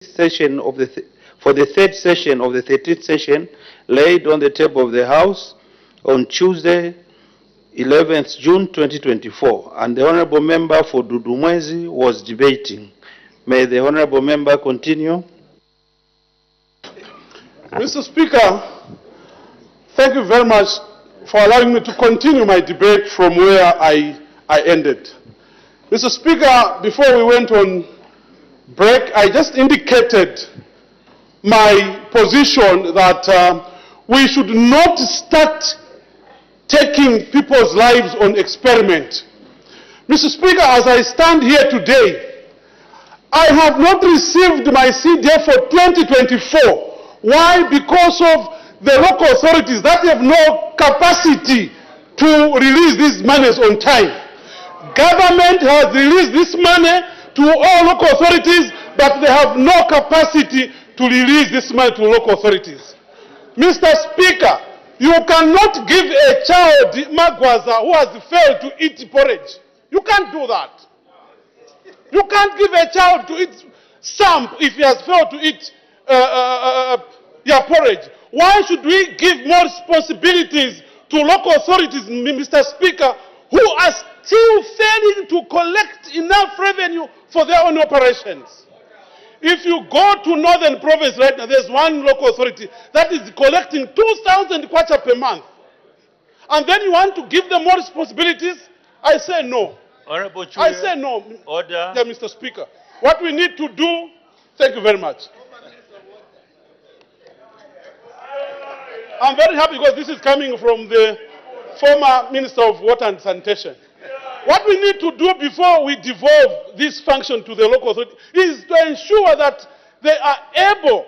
session of for the third session of the 13th session laid on the table of the House on Tuesday, 11th June 2024, and the Honorable Member for Dudumwezi was debating. May the Honorable Member continue. Mr. Speaker, thank you very much for allowing me to continue my debate from where I ended. Mr. Speaker, before we went on break, I just indicated my position that we should not start taking people's lives on experiment. Mr. Speaker, as I stand here today, I have not received my CDF for 2024. Why? Because of the local authorities that have no capacity to release these monies on time. Government has released this money to all local authorities, but they have no capacity to release this money to local authorities. Mr. Speaker, you cannot give a child magwaza who has failed to eat porridge. You can't do that. You can't give a child to eat samp if he has failed to eat porridge. Why should we give more responsibilities to local authorities, Mr. Speaker, who are still failing to collect enough revenue for their own operations? If you go to Northern Province right now, there's one local authority that is collecting 2,000 kwacha per month. And then you want to give them more responsibilities? I say no. Honorable Chuya, I say no. Order. Yeah, Mr. Speaker. What we need to do, thank you very much. I'm very happy because this is coming from the former Minister of Water and Sanitation. What we need to do before we devolve this function to the local authority is to ensure that they are able,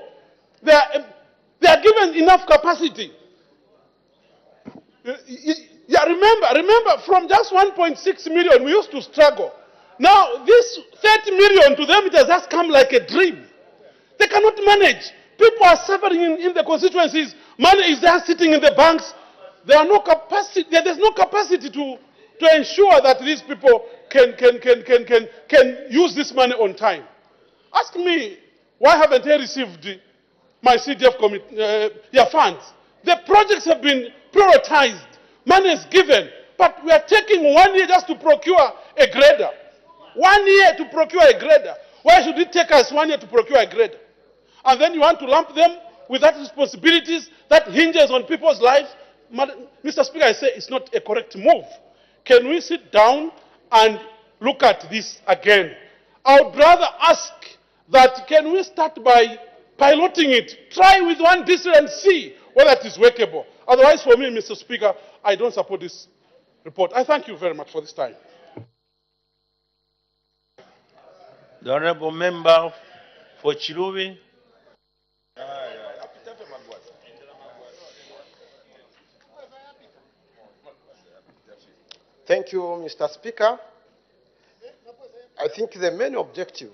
they are given enough capacity. Yeah, remember, from just 1.6 million, we used to struggle. Now, this 30 million to them, it has just come like a dream. They cannot manage. People are suffering in the constituencies. Money is there sitting in the banks. There are no capacity. There's no capacity to ensure that these people can use this money on time. Ask me, why haven't I received my CDF funds? The projects have been prioritized. Money is given. But we are taking 1 year just to procure a grader. 1 year to procure a grader. Why should it take us 1 year to procure a grader? And then you want to lump them with that responsibilities that hinges on people's lives? Mr. Speaker, I say it's not a correct move. Can we sit down and look at this again? I would rather ask that can we start by piloting it, try with one district and see whether it is workable. Otherwise, for me, Mr. Speaker, I don't support this report. I thank you very much for this time. The Honorable Member for Chilubi. Thank you, Mr. Speaker. I think the main objective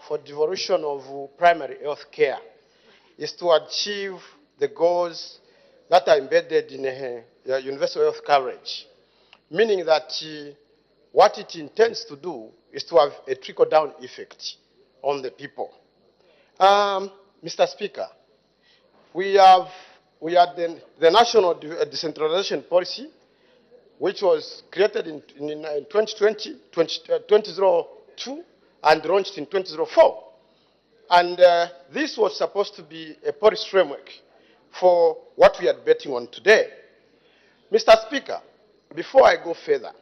for devolution of primary health care is to achieve the goals that are embedded in universal health coverage, meaning that what it intends to do is to have a trickle-down effect on the people. Mr. Speaker, we had the National Decentralization Policy, which was created in 2002 and launched in 2004. And this was supposed to be a policy framework for what we are debating on today. Mr. Speaker, before I go further,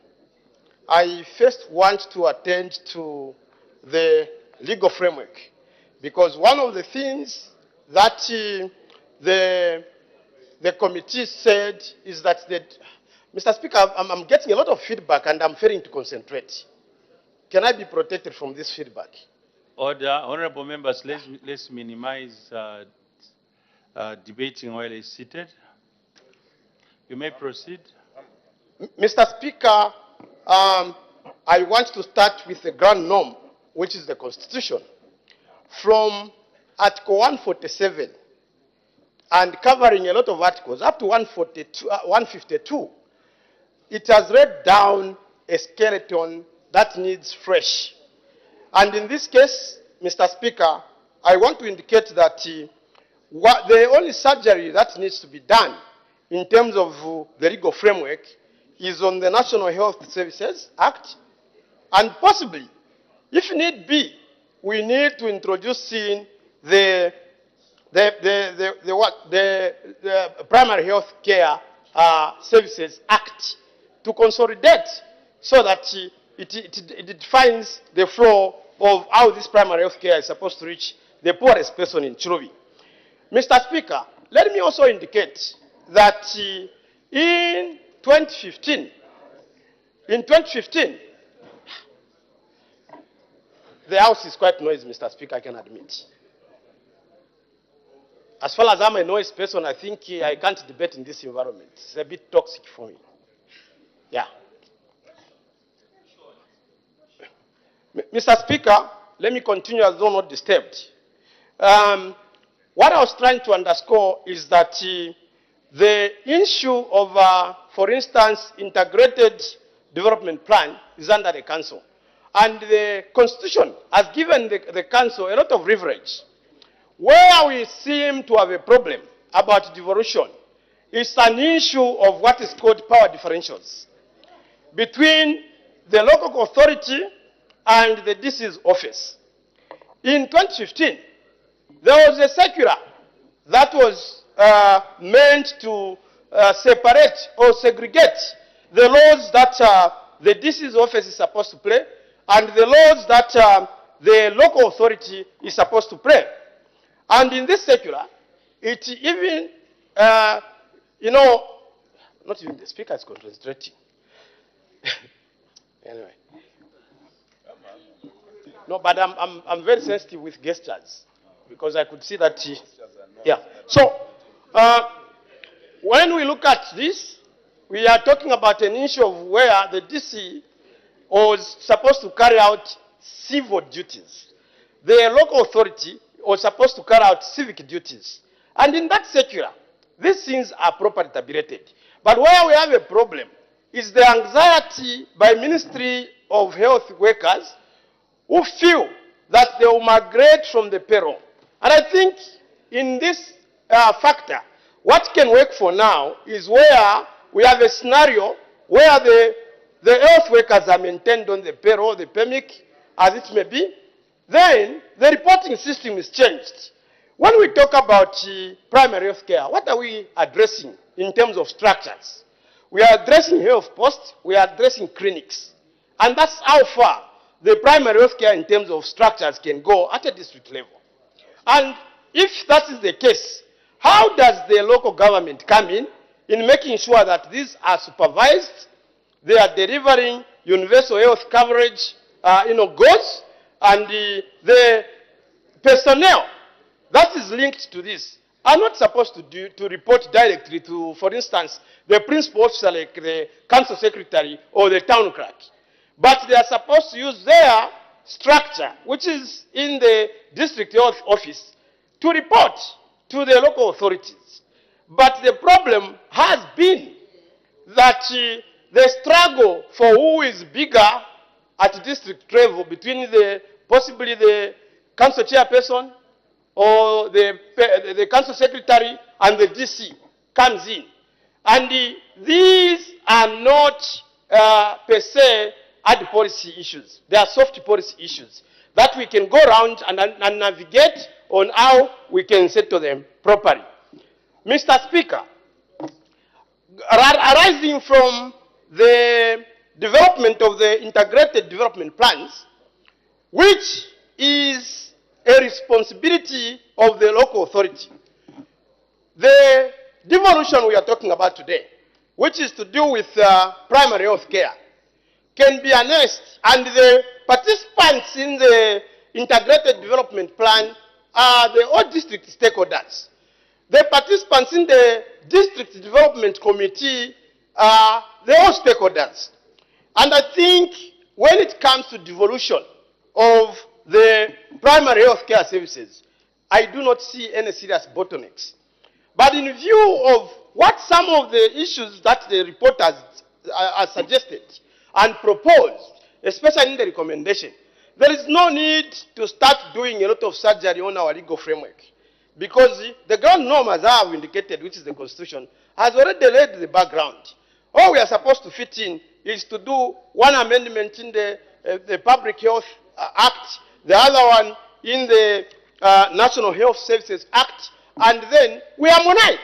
I first want to attend to the legal framework, because one of the things that the committee said is that Mr. Speaker, I'm getting a lot of feedback and I'm failing to concentrate. Can I be protected from this feedback? Order. Honorable members, let's minimize debating while he's seated. You may proceed. Mr. Speaker, I want to start with the grand norm, which is the Constitution. From Article 147 and covering a lot of articles up to 152, it has laid down a skeleton that needs fresh. And in this case, Mr. Speaker, I want to indicate that the only surgery that needs to be done in terms of the legal framework is on the National Health Services Act, and possibly, if need be, we need to introduce in the Primary Health Care Services Act to consolidate so that it defines the flow of how this primary health care is supposed to reach the poorest person in Chilobi. Mr. Speaker, let me also indicate that in 2015, the House is quite noisy, Mr. Speaker, I can admit. As far as I'm a noise person, I think I can't debate in this environment. It's a bit toxic for me. Yeah. Mr. Speaker, let me continue as though not disturbed. What I was trying to underscore is that the issue of, for instance, integrated development plan is under the council. And the Constitution has given the council a lot of leverage. Where we seem to have a problem about devolution is an issue of what is called power differentials between the local authority and the DC's office. In 2015, there was a circular that was meant to separate or segregate the laws that the DC's office is supposed to play and the laws that the local authority is supposed to play. And in this circular, it even, not even the speaker is concentrating. Anyway. No, but I'm very sensitive with gestures because I could see that. Yeah. So, when we look at this, we are talking about an issue of where the DC was supposed to carry out civil duties. The local authority was supposed to carry out civic duties. And in that circular, these things are properly tabulated. But where we have a problem is the anxiety by Ministry of Health workers who feel that they will migrate from the payroll. And I think in this factor, what can work for now is where we have a scenario where the health workers are maintained on the payroll, the PEMIC, as it may be. Then the reporting system is changed. When we talk about primary health care, what are we addressing in terms of structures? We are addressing health posts, we are addressing clinics. And that's how far the primary health care in terms of structures can go at a district level. And if that is the case, how does the local government come in making sure that these are supervised, they are delivering universal health coverage, goods, and the personnel that is linked to this are not supposed to report directly to, for instance, the principal officer like the council secretary or the town clerk. But they are supposed to use their structure, which is in the district health office, to report to the local authorities. But the problem has been that the struggle for who is bigger at district level between possibly the council chairperson or the council secretary and the DC comes in. And these are not per se hard policy issues. They are soft policy issues that we can go around and navigate on how we can settle them properly. Mr. Speaker, arising from the development of the integrated development plans, which is a responsibility of the local authority. The devolution we are talking about today, which is to do with primary health care, can be annexed, and the participants in the integrated development plan are the all district stakeholders. The participants in the district development committee are the all stakeholders. And I think when it comes to devolution of the primary health care services, I do not see any serious bottlenecks. But in view of what some of the issues that the reporters are suggested and proposed, especially in the recommendation, there is no need to start doing a lot of surgery on our legal framework, because the ground norm, as I have indicated, which is the Constitution, has already laid the background. All we are supposed to fit in is to do one amendment in the Public Health Act, the other one in the National Health Services Act, and then we harmonize.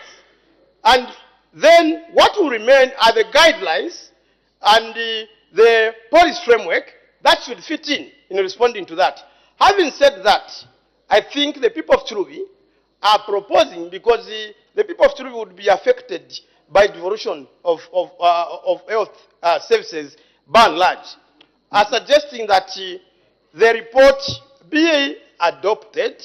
And then what will remain are the guidelines and the policy framework that should fit in responding to that. Having said that, I think the people of Chilubi are proposing, because the people of Chilubi would be affected by devolution of health services by and large, are suggesting that the report be adopted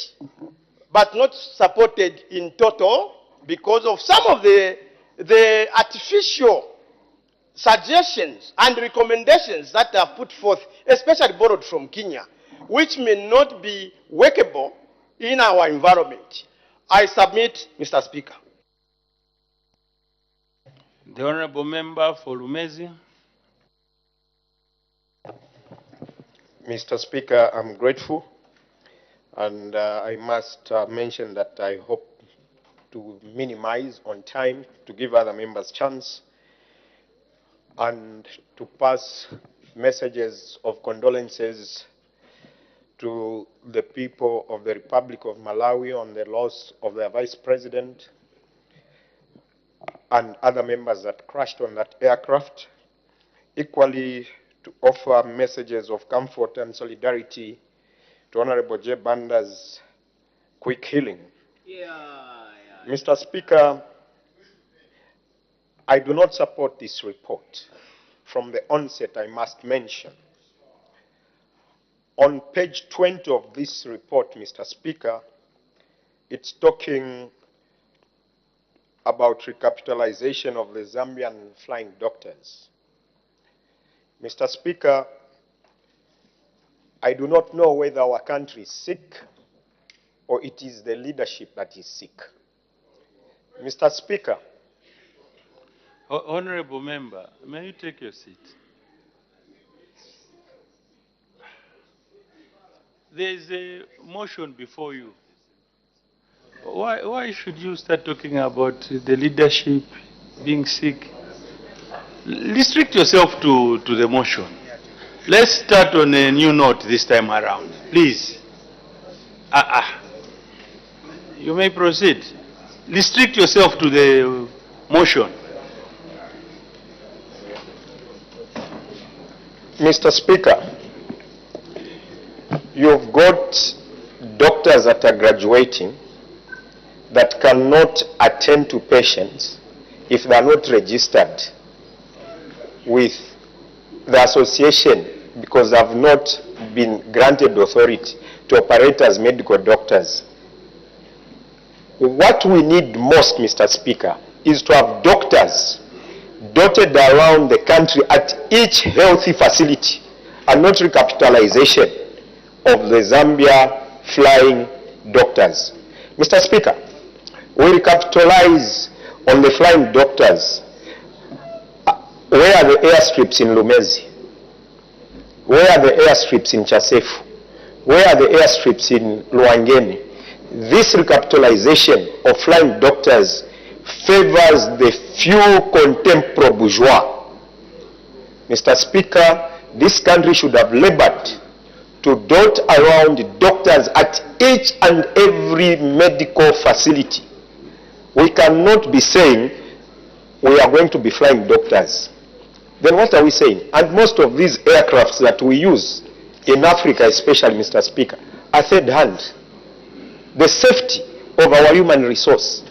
but not supported in total because of some of the artificial suggestions and recommendations that are put forth, especially borrowed from Kenya, which may not be workable in our environment. I submit, Mr. Speaker. The Honorable Member for Lumezi. Mr. Speaker, I'm grateful, and I must mention that I hope to minimize on time to give other members chance and to pass messages of condolences to the people of the Republic of Malawi on the loss of their Vice President and other members that crashed on that aircraft. Equally, to offer messages of comfort and solidarity to Honorable J. Banda's quick healing. Mr. Speaker, I do not support this report. From the onset, I must mention, on page 20 of this report, Mr. Speaker, it's talking about recapitalization of the Zambian flying doctors. Mr. Speaker, I do not know whether our country is sick or it is the leadership that is sick. Mr. Speaker. Honorable Member, may you take your seat? There is a motion before you. Why should you start talking about the leadership being sick? Restrict yourself to the motion. Let's start on a new note this time around. Please. You may proceed. Restrict yourself to the motion. Mr. Speaker, you've got doctors that are graduating that cannot attend to patients if they are not registered with the association because they have not been granted authority to operate as medical doctors. What we need most, Mr. Speaker, is to have doctors dotted around the country at each healthy facility and not recapitalization of the Zambia flying doctors. Mr. Speaker, we recapitalize on the flying doctors. Where are the airstrips in Lumezi? Where are the airstrips in Chasefu? Where are the airstrips in Luangeni? This recapitalization of flying doctors favors the few contemporary bourgeois. Mr. Speaker, this country should have labored to dot around doctors at each and every medical facility. We cannot be saying we are going to be flying doctors. Then what are we saying? And most of these aircrafts that we use in Africa, especially, Mr. Speaker, are third hand. The safety of our human resource,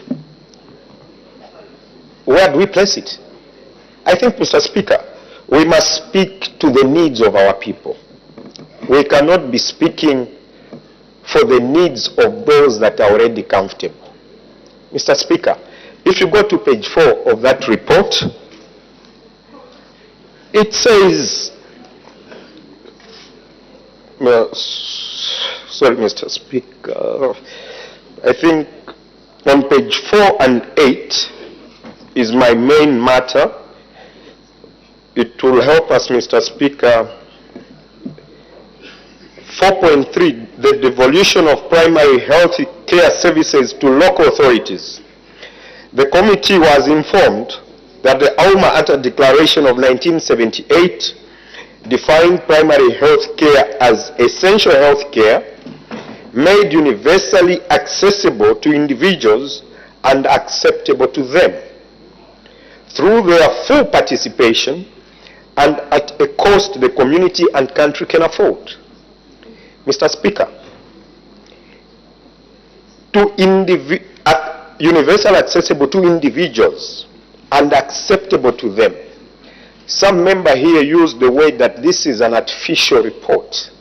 where do we place it? I think, Mr. Speaker, we must speak to the needs of our people. We cannot be speaking for the needs of those that are already comfortable. Mr. Speaker, if you go to page 4 of that report, it says, sorry, Mr. Speaker, I think on page 4 and 8 is my main matter. It will help us, Mr. Speaker, 4.3, the devolution of primary health care services to local authorities. The committee was informed that the Alma Ata Declaration of 1978 defined primary health care as essential health care made universally accessible to individuals and acceptable to them through their full participation and at a cost the community and country can afford. Mr. Speaker, universal accessible to individuals and acceptable to them. Some member here used the word that this is an artificial report.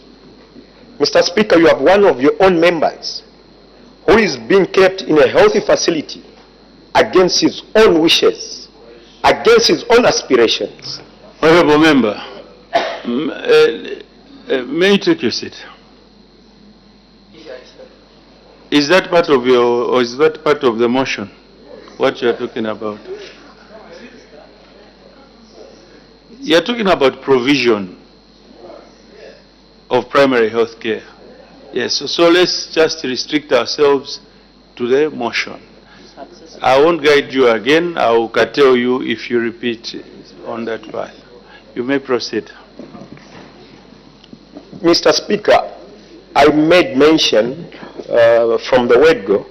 Mr. Speaker, you have one of your own members who is being kept in a healthy facility against his own wishes, against his own aspirations. Honorable member, may you take your seat? Is that part of your, or is that part of the motion, what you are talking about? You are talking about provision of primary health care. Yes, so let's just restrict ourselves to the motion. I won't guide you again. I will curtail you if you repeat on that path. You may proceed. Mr. Speaker, I made mention from the word go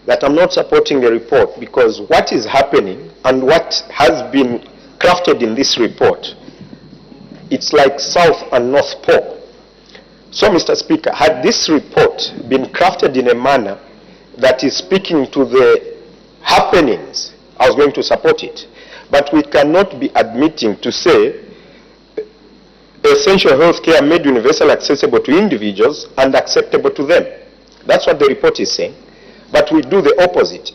that I'm not supporting the report because what is happening and what has been crafted in this report, it's like South and North Pole. So, Mr. Speaker, had this report been crafted in a manner that is speaking to the happenings, I was going to support it. But we cannot be admitting to say essential health care made universal accessible to individuals and acceptable to them. That's what the report is saying. But we do the opposite.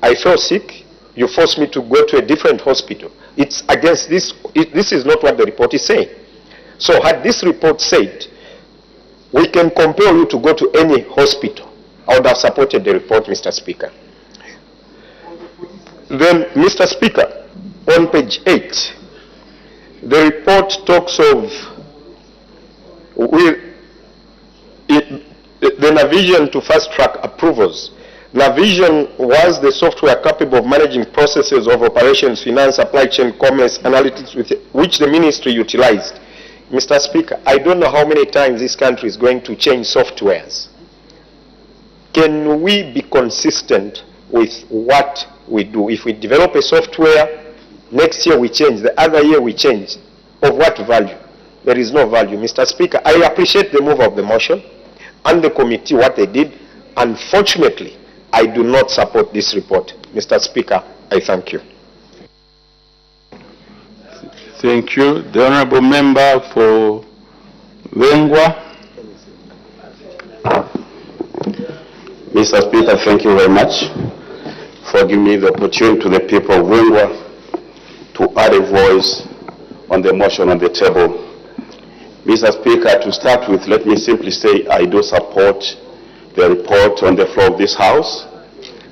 I fell sick, you forced me to go to a different hospital. It's against this. This is not what the report is saying. So had this report said, we can compel you to go to any hospital, I would have supported the report, Mr. Speaker. Then, Mr. Speaker, on page 8, the report talks of the Navision to fast-track approvals. Navision was the software capable of managing processes of operations, finance, supply chain, commerce, analytics, which the ministry utilized. Mr. Speaker, I don't know how many times this country is going to change softwares. Can we be consistent with what we do? If we develop a software, next year we change, the other year we change. Of what value? There is no value. Mr. Speaker, I appreciate the move of the motion and the committee, what they did. Unfortunately, I do not support this report. Mr. Speaker, I thank you. Thank you. The Honorable Member for Wengwa. Mr. Speaker, thank you very much for giving me the opportunity to the people of Wengwa to add a voice on the motion on the table. Mr. Speaker, to start with, let me simply say I do support the report on the floor of this House,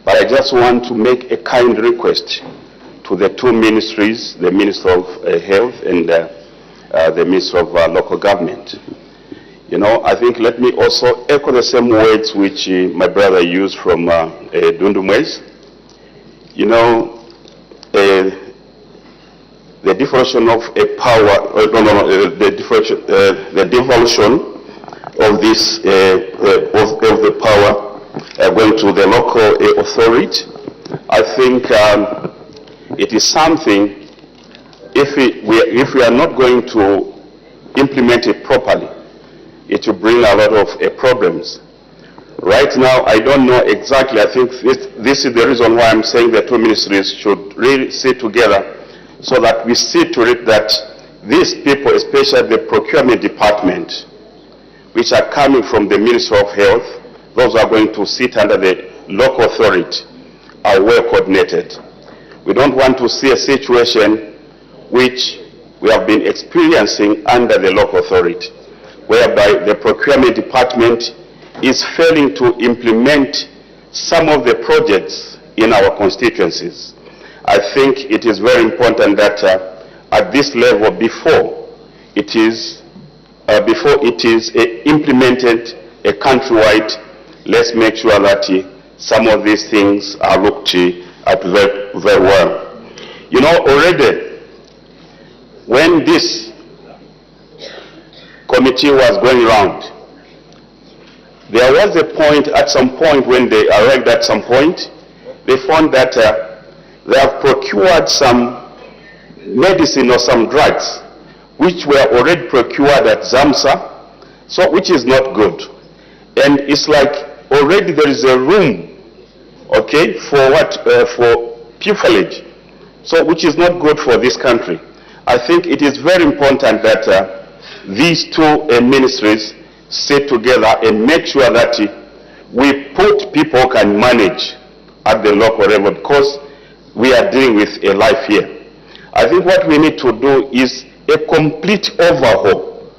but I just want to make a kind request to the two ministries, the Minister of Health and the Minister of Local Government. You know, I think let me also echo the same words which my brother used from Dundumwes. You know, the devolution of a power, the devolution of this of the power going to the local authority. I think it is something. If we are not going to implement it properly, it will bring a lot of problems. Right now, I don't know exactly. I think this is the reason why I'm saying the two ministries should really sit together so that we see to it that these people, especially the procurement department, which are coming from the Ministry of Health, those who are going to sit under the local authority, are well coordinated. We don't want to see a situation which we have been experiencing under the local authority, whereby the procurement department is failing to implement some of the projects in our constituencies. I think it is very important that at this level, before it is before it is implemented countrywide, let's make sure that some of these things are looked at very, very well. You know, already when this committee was going around, there was a point, at some point when they arrived at some point, they found that they have procured some medicine or some drugs which were already procured at ZAMSA, so which is not good. And it's like already there is a room, okay, for what, for pupillage, so which is not good for this country. I think it is very important that these two ministries sit together and make sure that we put people who can manage at the local level, because we are dealing with a life here. I think what we need to do is a complete overhaul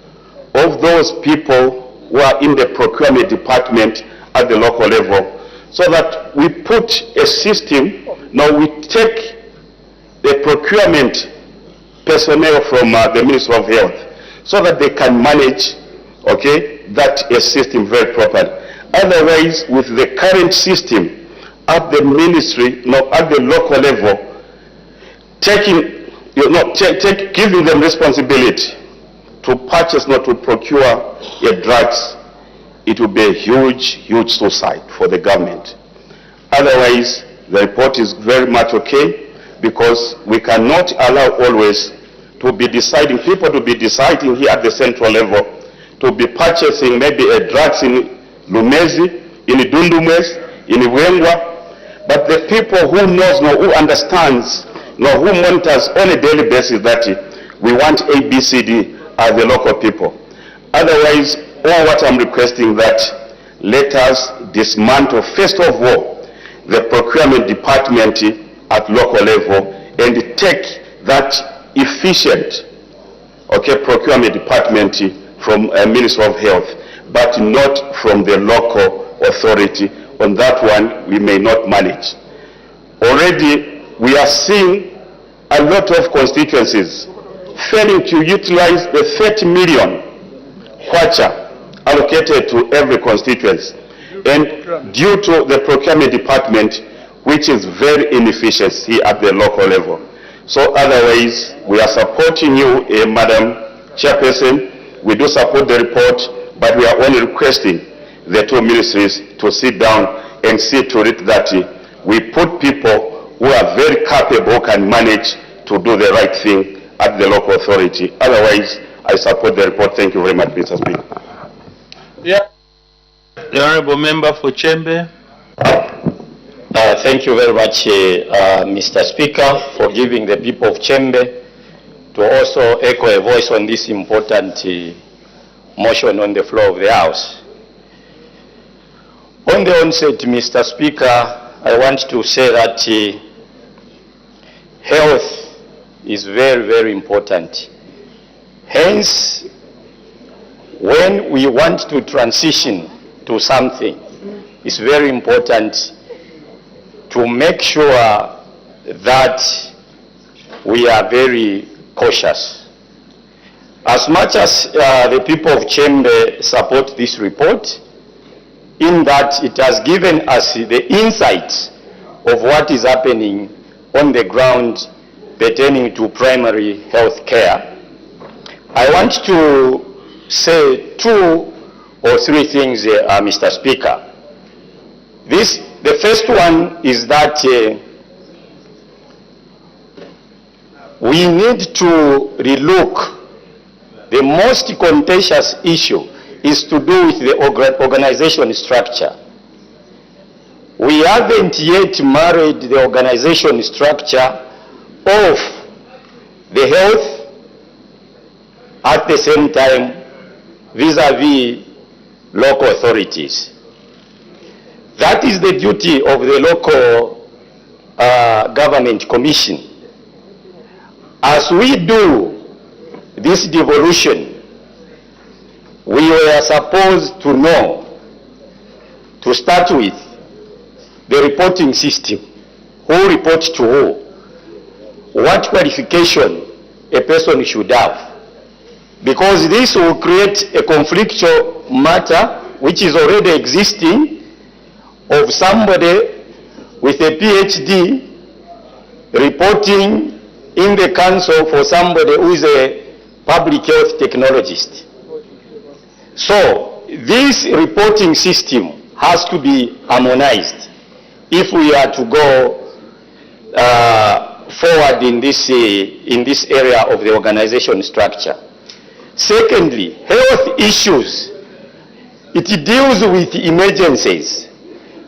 of those people who are in the procurement department at the local level, so that we put a system. Now we take the procurement personnel from the Ministry of Health, so that they can manage, okay, that system very properly. Otherwise, with the current system at the ministry, no, at the local level, giving them responsibility to purchase, not to procure drugs, it will be a huge, huge suicide for the government. Otherwise, the report is very much okay, because we cannot allow always to be deciding, people to be deciding here at the central level, to be purchasing maybe drugs in Lumezi, in Dundumwes, in Wengwa, but the people who knows, who understands, who monitors on a daily basis that we want ABCD as the local people. Otherwise, all what I'm requesting that let us dismantle, first of all, the procurement department at local level and take that efficient, okay, procurement department from a Ministry of Health, but not from the local authority. On that one, we may not manage. Already, we are seeing a lot of constituencies failing to utilize the 30 million kwacha allocated to every constituency, and due to the procurement department, which is very inefficient here at the local level. So otherwise, we are supporting you, Madam Chairperson. We do support the report, but we are only requesting the two ministries to sit down and see to it that we put people who are very capable, who can manage to do the right thing at the local authority. Otherwise, I support the report. Thank you very much, Mr. Speaker. Yeah. The Honourable Member for Chembe. Thank you very much, Mr. Speaker, for giving the people of Chembe to also echo a voice on this important motion on the floor of the House. On the onset, Mr. Speaker, I want to say that health is very, very important. Hence, when we want to transition to something, it's very important to make sure that we are very cautious. As much as the people of Chembe support this report, in that it has given us the insights of what is happening on the ground pertaining to primary health care, I want to say 2 or 3 things, Mr. Speaker. The first one is that we need to relook. The most contentious issue is to do with the organization structure. We haven't yet married the organization structure of the health at the same time vis-a-vis local authorities. That is the duty of the local government commission. As we do this devolution, we were supposed to know, to start with, the reporting system. Who reports to who? What qualification a person should have. because this will create a conflictual matter which is already existing of somebody with a PhD reporting in the council for somebody who is a public health technologist. So this reporting system has to be harmonized if we are to go forward in this area of the organization structure. Secondly, health issues. It deals with emergencies.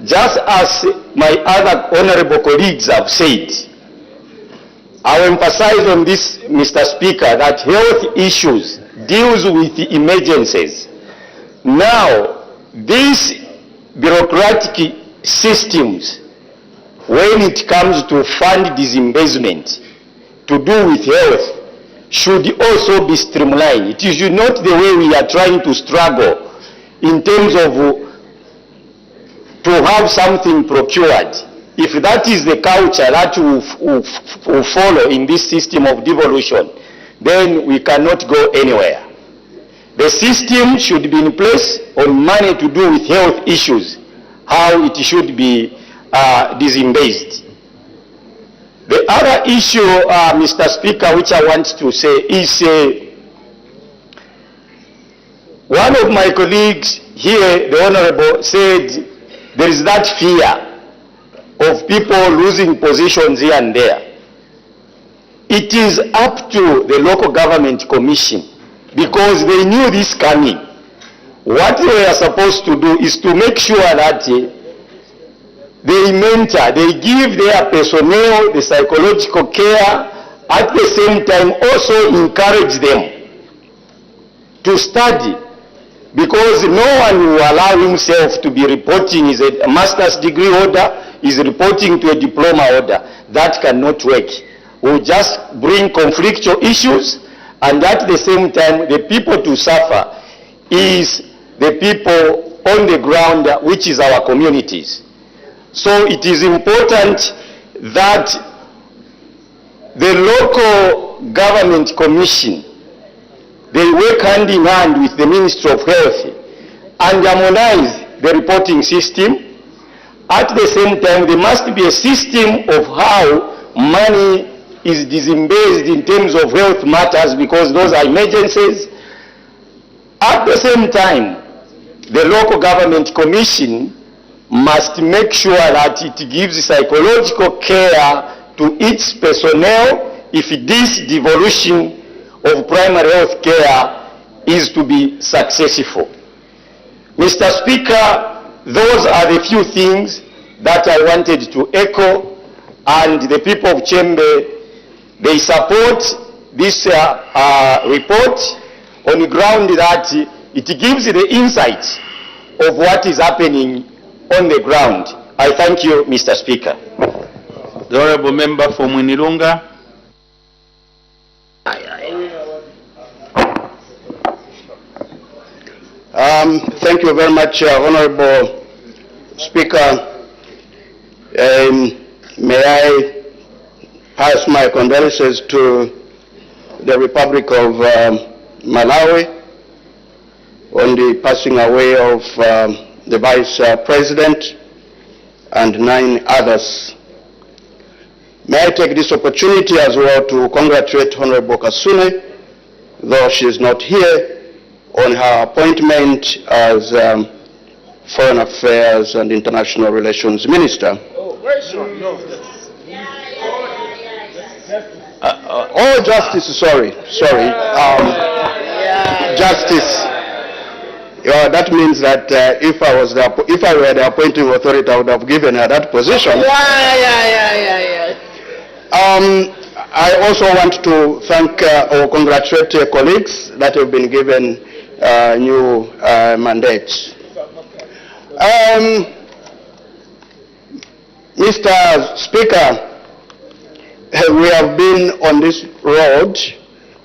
Just as my other honorable colleagues have said, I will emphasize on this, Mr. Speaker, that health issues deals with emergencies. Now, these bureaucratic systems, when it comes to fund disbursement to do with health, should also be streamlined. It is not the way we are trying to struggle in terms of to have something procured. If that is the culture that will follow in this system of devolution, then we cannot go anywhere. The system should be in place on money to do with health issues, how it should be disbursed. The other issue, Mr. Speaker, which I want to say is one of my colleagues here, the Honorable, said there is that fear of people losing positions here and there. It is up to the local government commission, because they knew this coming. What they are supposed to do is to make sure that they mentor, they give their personnel the psychological care, at the same time also encourage them to study, because no one will allow himself to be reporting is a master's degree holder, is reporting to a diploma holder. That cannot work. We'll just bring conflictual issues, and at the same time the people to suffer is the people on the ground, which is our communities. So it is important that the local government commission, they work hand in hand with the Ministry of Health and harmonize the reporting system. At the same time, there must be a system of how money is disbursed in terms of health matters, because those are emergencies. At the same time, the local government commission must make sure that it gives psychological care to its personnel if this devolution of primary health care is to be successful. Mr. Speaker, those are the few things that I wanted to echo, and the people of Chembe, they support this report on the ground that it gives the insight of what is happening on the ground. I thank you, Mr. Speaker. The Honourable Member for Mwinilunga. Thank you very much, Honourable Speaker. May I pass my condolences to the Republic of Malawi on the passing away of the Vice President and 9 others. May I take this opportunity as well to congratulate Honourable Kasune, though she is not here, on her appointment as Foreign Affairs and International Relations Minister. Justice, sorry. Justice. That means that if I were the appointing authority, I would have given her that position. I also want to thank or congratulate colleagues that have been given new mandates. Mr. Speaker, we have been on this road,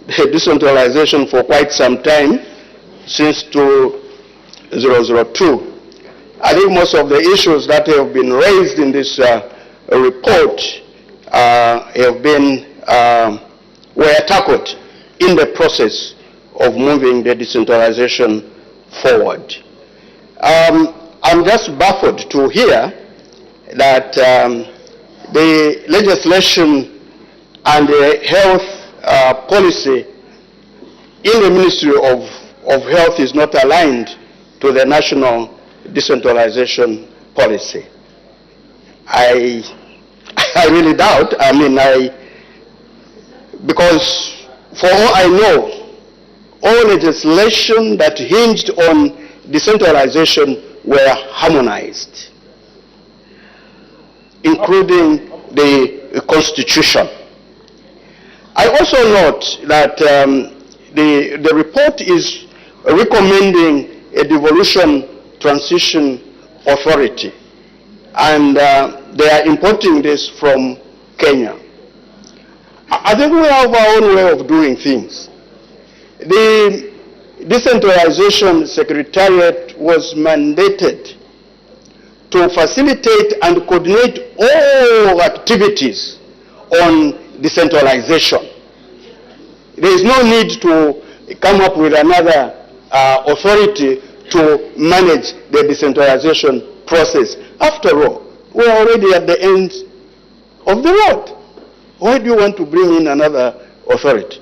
decentralization, for quite some time, since 2002. I think most of the issues that have been raised in this report have been were tackled in the process of moving the decentralization forward. I'm just baffled to hear that the legislation and the health policy in the Ministry of Health is not aligned to the national decentralization policy. I really doubt, because for all I know, all legislation that hinged on decentralization were harmonized, including the Constitution. I also note that the report is recommending a devolution transition authority, and they are importing this from Kenya. I think we have our own way of doing things. The Decentralization Secretariat was mandated to facilitate and coordinate all activities on decentralization. There is no need to come up with another authority to manage the decentralization process. After all, we are already at the end of the road. Why do you want to bring in another authority?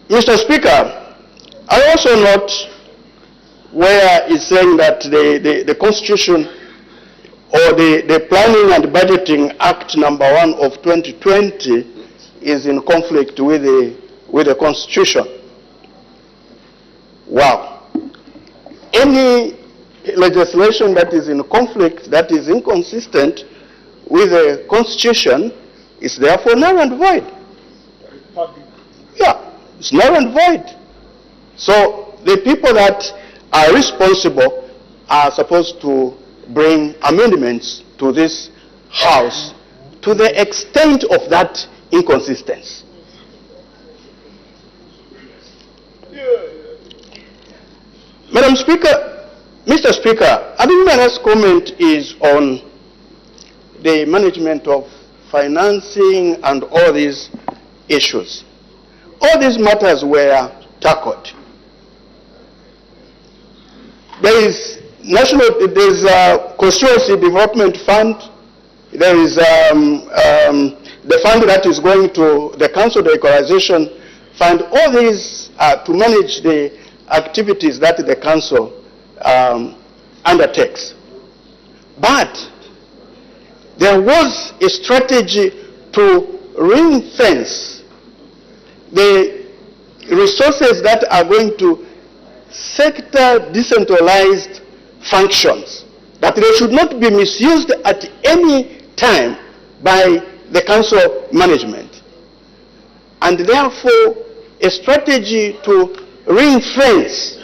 Mr. Speaker, I also note where it's saying that the Constitution or the Planning and Budgeting Act number 1 of 2020 is in conflict with the Constitution. Wow. Any legislation that is in conflict, that is inconsistent with the Constitution, is therefore null and void. Yeah, it's null and void. So the people that are responsible are supposed to bring amendments to this House to the extent of that inconsistency. Madam Speaker, Mr. Speaker, I think my last comment is on the management of financing and all these issues. All these matters were tackled. There is a constituency development fund. There is the fund that is going to the council, the equalization fund. All these to manage the activities that the council undertakes. But there was a strategy to ring-fence the resources that are going to sector decentralized functions, that they should not be misused at any time by the council management. And therefore, a strategy to ring-fence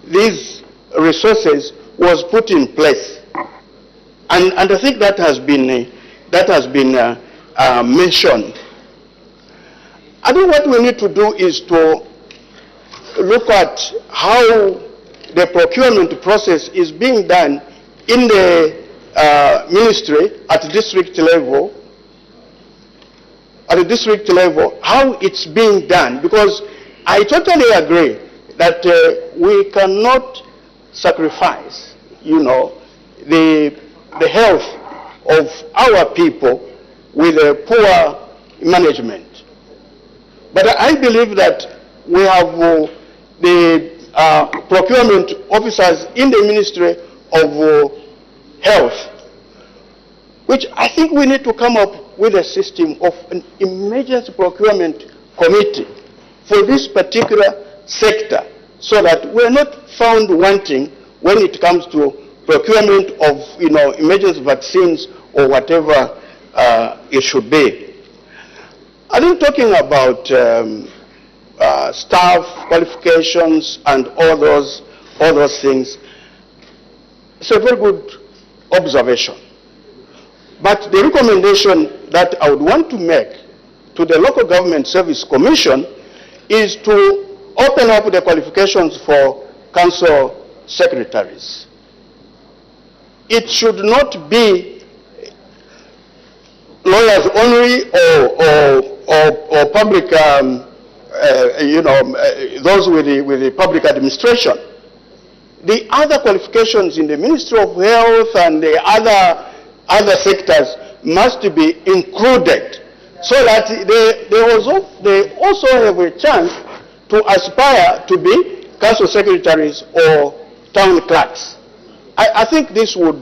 these resources was put in place. And I think that has been mentioned. I think what we need to do is to look at how the procurement process is being done in the ministry at district level, how it's being done, because I totally agree that we cannot sacrifice, the health of our people with a poor management. But I believe that we have the procurement officers in the Ministry of Health, which I think we need to come up with a system of an emergency procurement committee for this particular sector, so that we're not found wanting when it comes to procurement of emergency vaccines or whatever it should be. I think talking about staff qualifications and all those things, it's a very good observation. But the recommendation that I would want to make to the Local Government Service Commission is to open up the qualifications for council secretaries. It should not be lawyers only or public, those with the public administration. The other qualifications in the Ministry of Health and the other sectors must be included so that they also have a chance to aspire to be council secretaries or town clerks. I think this would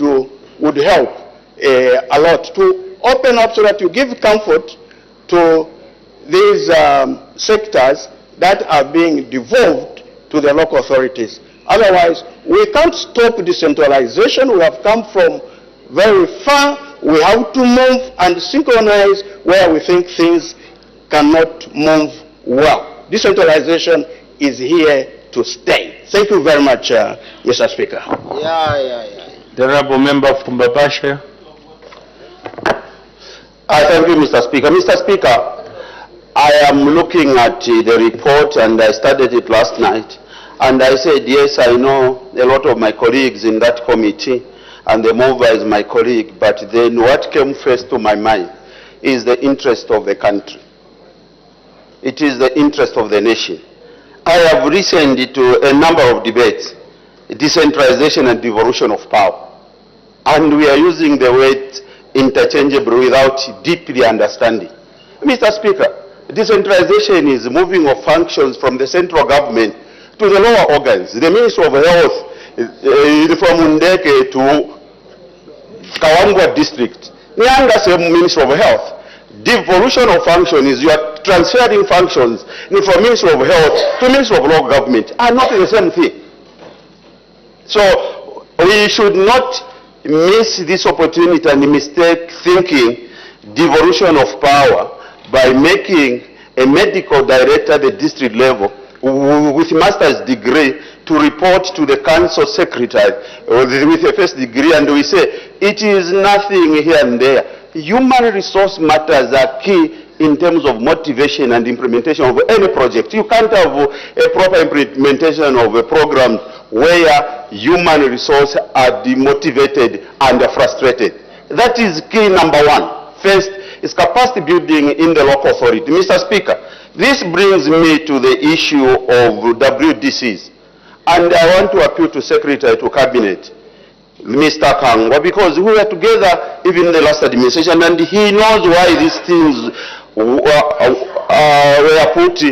help a lot to open up so that you give comfort to these sectors that are being devolved to the local authorities. Otherwise, we can't stop decentralization. We have come from very far. We have to move and synchronize where we think things cannot move well. Decentralization is here to stay. Thank you very much, Mr. Speaker. The Honourable Member from Babasha. Thank you, Mr. Speaker. Mr. Speaker, I am looking at the report and I studied it last night. And I said, yes, I know a lot of my colleagues in that committee, and the mover is my colleague, but then what came first to my mind is the interest of the country. It is the interest of the nation. I have listened to a number of debates, decentralization and devolution of power. And we are using the word interchangeable without deeply understanding. Mr. Speaker, decentralization is moving of functions from the central government to the lower organs. The Ministry of Health, from Mundeke to Kawangwa District, the Ministry of Health. Devolution of function is you are transferring functions from Ministry of Health to Ministry of Local Government, are not the same thing. So we should not miss this opportunity and mistake thinking devolution of power by making a medical director at the district level with master's degree to report to the council secretary with a first degree, and we say it is nothing here and there. Human resource matters are key in terms of motivation and implementation of any project. You can't have a proper implementation of a program where human resources are demotivated and frustrated. That is key number one. First is capacity building in the local authority. Mr. Speaker, this brings me to the issue of WDCs. And I want to appeal to Secretary to Cabinet, Mr. Kangwa, because we were together even in the last administration, and he knows why these things were put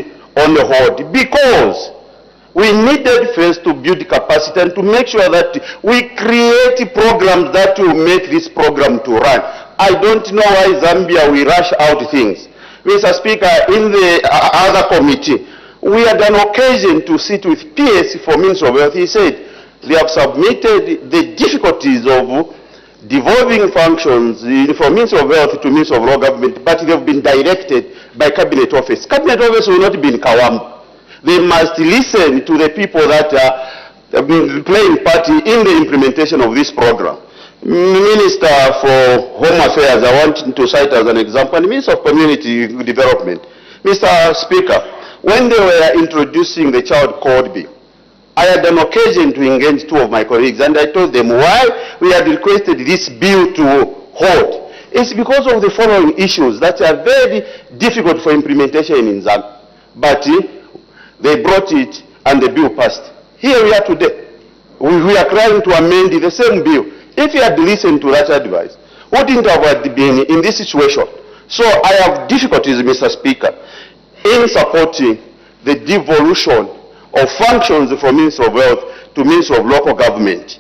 on the hold. Because we needed first to build capacity and to make sure that we create programs that will make this program to run. I don't know why Zambia will rush out things. Mr. Speaker, in the other committee, we had an occasion to sit with PS for Ministry of Health. He said they have submitted the difficulties of devolving functions from Ministry of Health to Ministry of Local Government, but they have been directed by Cabinet Office. Cabinet Office will not be in Kawambu. They must listen to the people that have been playing part in the implementation of this program. Minister for Home Affairs, I want to cite as an example, and Minister of Community Development. Mr. Speaker, when they were introducing the Child Code Bill, I had an occasion to engage two of my colleagues, and I told them why we had requested this bill to hold. It's because of the following issues that are very difficult for implementation in Zambia. But they brought it and the bill passed. Here we are today. We are trying to amend the same bill. If you had listened to that advice, wouldn't have been in this situation. So I have difficulties, Mr. Speaker, in supporting the devolution of functions from Ministry of Health to Ministry of Local Government.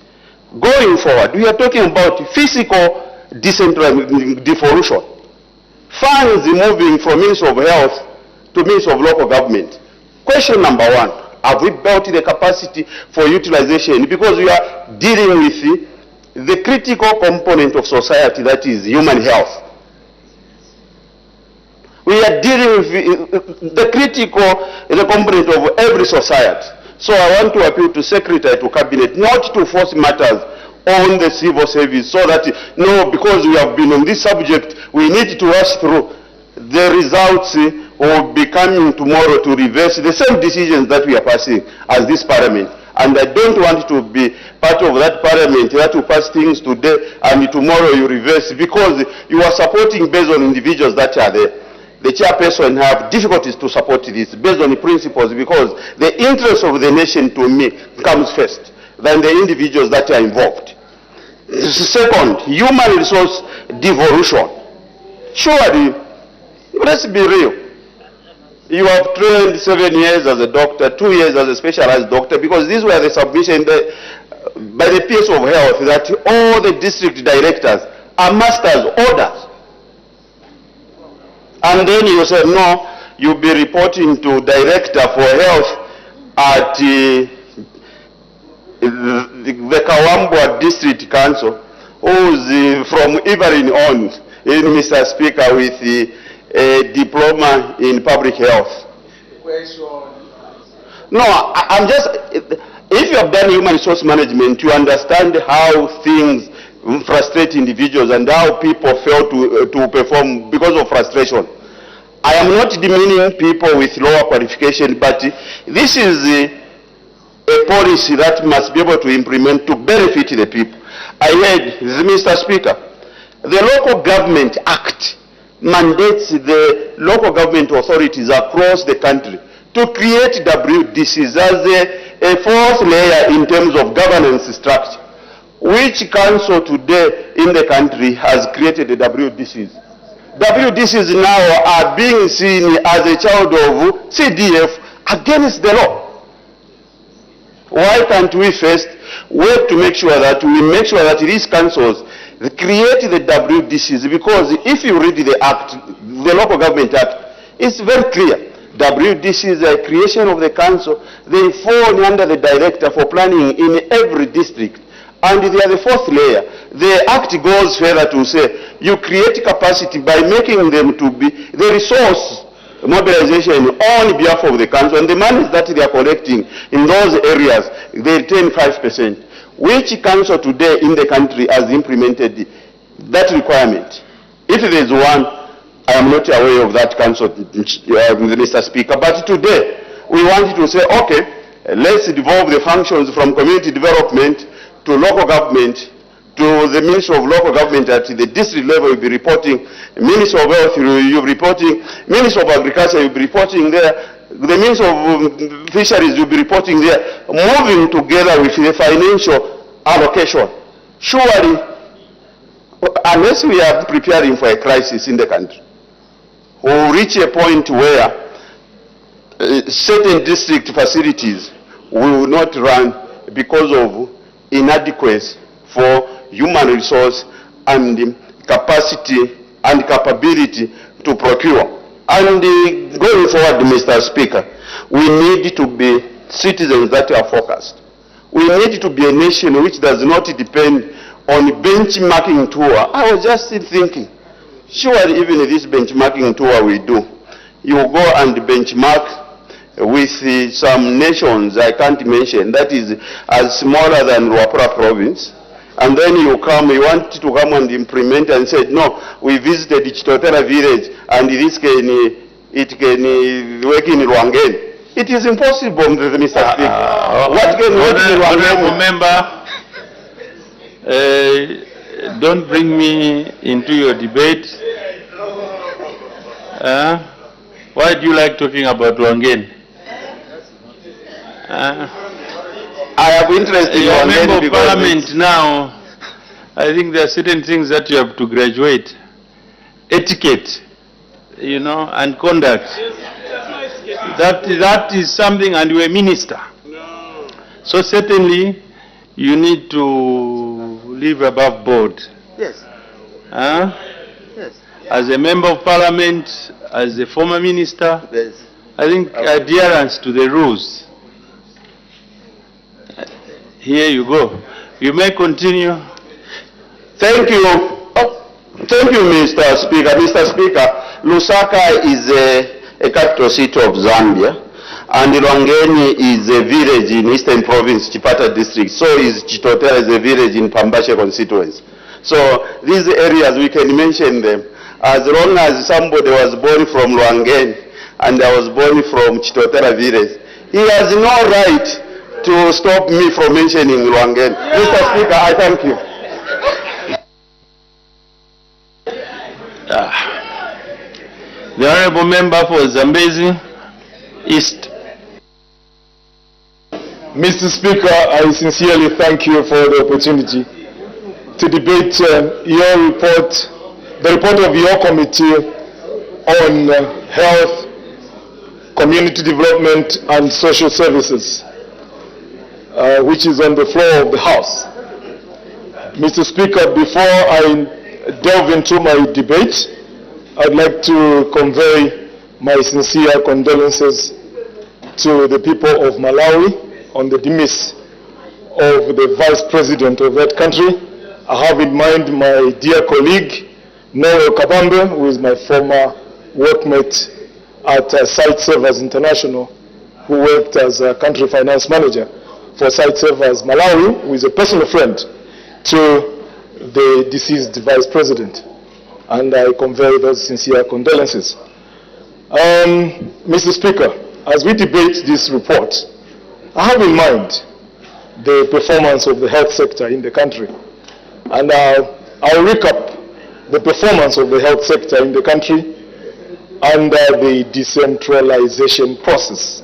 Going forward, we are talking about physical devolution. Funds moving from Ministry of Health to Ministry of Local Government. Question number one, have we built the capacity for utilization? Because we are dealing with the critical component of society, that is human health. We are dealing with the critical component of every society. So I want to appeal to Secretary to Cabinet not to force matters on the civil service so that, no, because we have been on this subject, we need to rush through. The results will be coming tomorrow to reverse the same decisions that we are passing as this Parliament. And I don't want to be part of that parliament that will pass things today and tomorrow you reverse, because you are supporting based on individuals that are there. The chairperson have difficulties to support this based on the principles, because the interest of the nation to me comes first than the individuals that are involved. Second, human resource devolution. Surely, let's be real. You have trained 7 years as a doctor, 2 years as a specialized doctor, because these were the submission by the PS of Health that all the district directors are masters orders. And then you said, no, you'll be reporting to director for health at the Kawambwa District Council, who's from Ibarin on, in Mr. Speaker, with a diploma in public health. No, I'm just, if you have done human resource management, you understand how things frustrate individuals and how people fail to perform because of frustration. I am not demeaning people with lower qualification, but this is a policy that must be able to implement to benefit the people. I heard, Mr. Speaker, the Local Government Act mandates the local government authorities across the country to create WDCs as a fourth layer in terms of governance structure. Which council today in the country has created the WDCs? WDCs now are being seen as a child of CDF against the law. Why can't we first work to make sure that these councils create the WDCs? Because if you read the Act, the Local Government Act, it's very clear. WDCs are a creation of the council. They fall under the director for planning in every district. And they are the fourth layer. The Act goes further to say you create capacity by making them to be the resource mobilization on behalf of the council, and the money that they are collecting in those areas, they retain 5%. Which council today in the country has implemented that requirement? If there is one, I am not aware of that council, Mr. Speaker. But today, we want to say, okay, let's devolve the functions from community development to local government, to the Minister of Local Government at the district level. You'll be reporting, Minister of Health, you'll be reporting, Minister of Agriculture, you'll be reporting there, the Minister of Fisheries, you'll be reporting there, moving together with the financial allocation. Surely, unless we are preparing for a crisis in the country, we'll reach a point where certain district facilities will not run because of inadequacy for human resource and capacity and capability to procure. And going forward, Mr. Speaker, we need to be citizens that are focused. We need to be a nation which does not depend on benchmarking tour. I was just thinking, surely even this benchmarking tour we do, you go and benchmark with some nations I can't mention, that is as smaller than Luapura province, and then you want to come and implement and say, no, we visited Chitotera village and it can work in Rwangen. It is impossible, Mr. Speaker. What can work in Rwangen? Member, don't bring me into your debate. Why do you like talking about Rwangen? I have interest in your member of parliament now. I think there are certain things that you have to graduate. Etiquette, you know, and conduct. That is something, and you're a minister. So certainly you need to live above board. Yes. Yes. As a member of parliament, as a former minister, yes. I think adherence to the rules. Here you go. You may continue. Thank you. Thank you, Mr. Speaker. Mr. Speaker, Lusaka is a capital city of Zambia, and Rwangeni is a village in Eastern Province, Chipata District. So is Chitotera is a village in Pambashe constituency. So these areas, we can mention them. As long as somebody was born from Rwangeni and I was born from Chitotera village, he has no right to stop me from mentioning Lwangen. Mr. Speaker, I thank you. The Honourable Member for Zambezi East. Mr. Speaker, I sincerely thank you for the opportunity to debate your report, the report of your committee on health, community development and social services, which is on the floor of the House. Mr. Speaker, before I delve into my debate, I'd like to convey my sincere condolences to the people of Malawi on the demise of the Vice President of that country. I have in mind my dear colleague, Noel Kabambe, who is my former workmate at Site Savers International, who worked as a country finance manager for Site Savers Malawi, who is a personal friend to the deceased Vice President. And I convey those sincere condolences. Mr. Speaker, as we debate this report, I have in mind the performance of the health sector in the country. And I'll recap the performance of the health sector in the country under the decentralization process.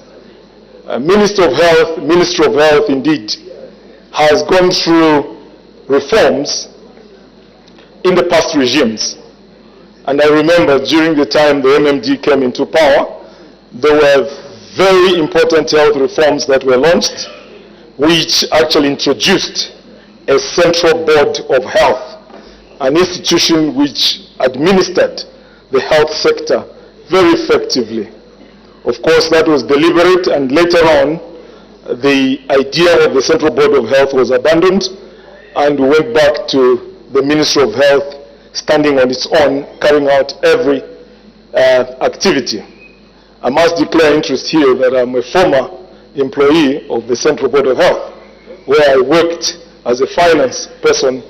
Ministry of Health indeed has gone through reforms in the past regimes. And I remember during the time the MMD came into power, there were very important health reforms that were launched, which actually introduced a central board of health, an institution which administered the health sector very effectively. Of course, that was deliberate, and later on, the idea of the Central Board of Health was abandoned, and we went back to the Ministry of Health standing on its own, carrying out every activity. I must declare interest here that I'm a former employee of the Central Board of Health, where I worked as a finance person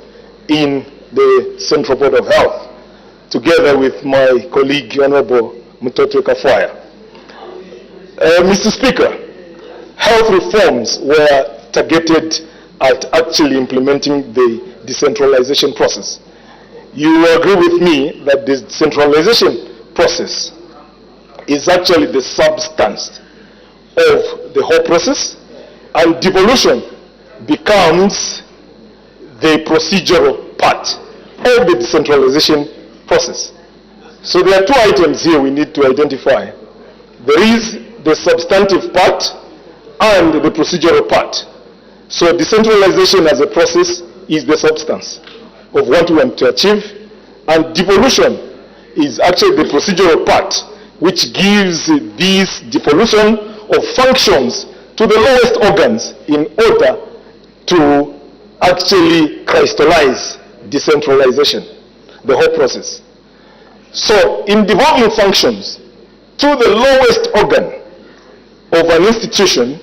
in the Central Board of Health, together with my colleague, Honorable Mutotwe Kafwaya. Mr. Speaker, health reforms were targeted at actually implementing the decentralization process. You agree with me that the decentralization process is actually the substance of the whole process, and devolution becomes the procedural part of the decentralization process. So there are two items here we need to identify. There is the substantive part and the procedural part. So decentralization as a process is the substance of what we want to achieve, and devolution is actually the procedural part, which gives this devolution of functions to the lowest organs in order to actually crystallize decentralization, the whole process. So in devolving functions to the lowest organ of an institution,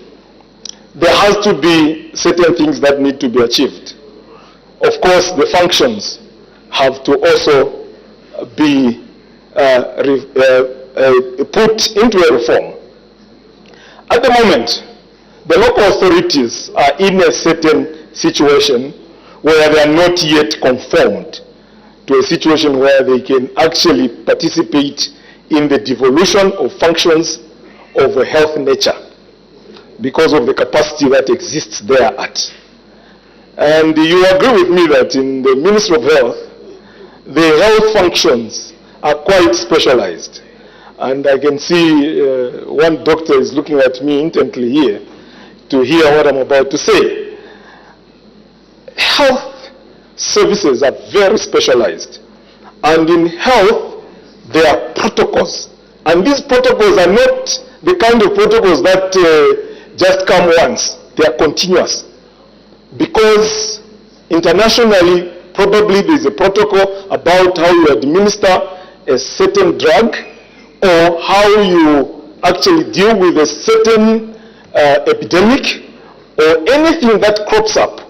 there has to be certain things that need to be achieved. Of course, the functions have to also be put into a reform. At the moment, the local authorities are in a certain situation where they are not yet conformed to a situation where they can actually participate in the devolution of functions of a health nature because of the capacity that exists there at. And you agree with me that in the Ministry of Health, the health functions are quite specialized. And I can see one doctor is looking at me intently here to hear what I'm about to say. Health services are very specialized. And in health, there are protocols. And these protocols are not the kind of protocols that just come once. They are continuous. Because internationally, probably there is a protocol about how you administer a certain drug, or how you actually deal with a certain epidemic, or anything that crops up.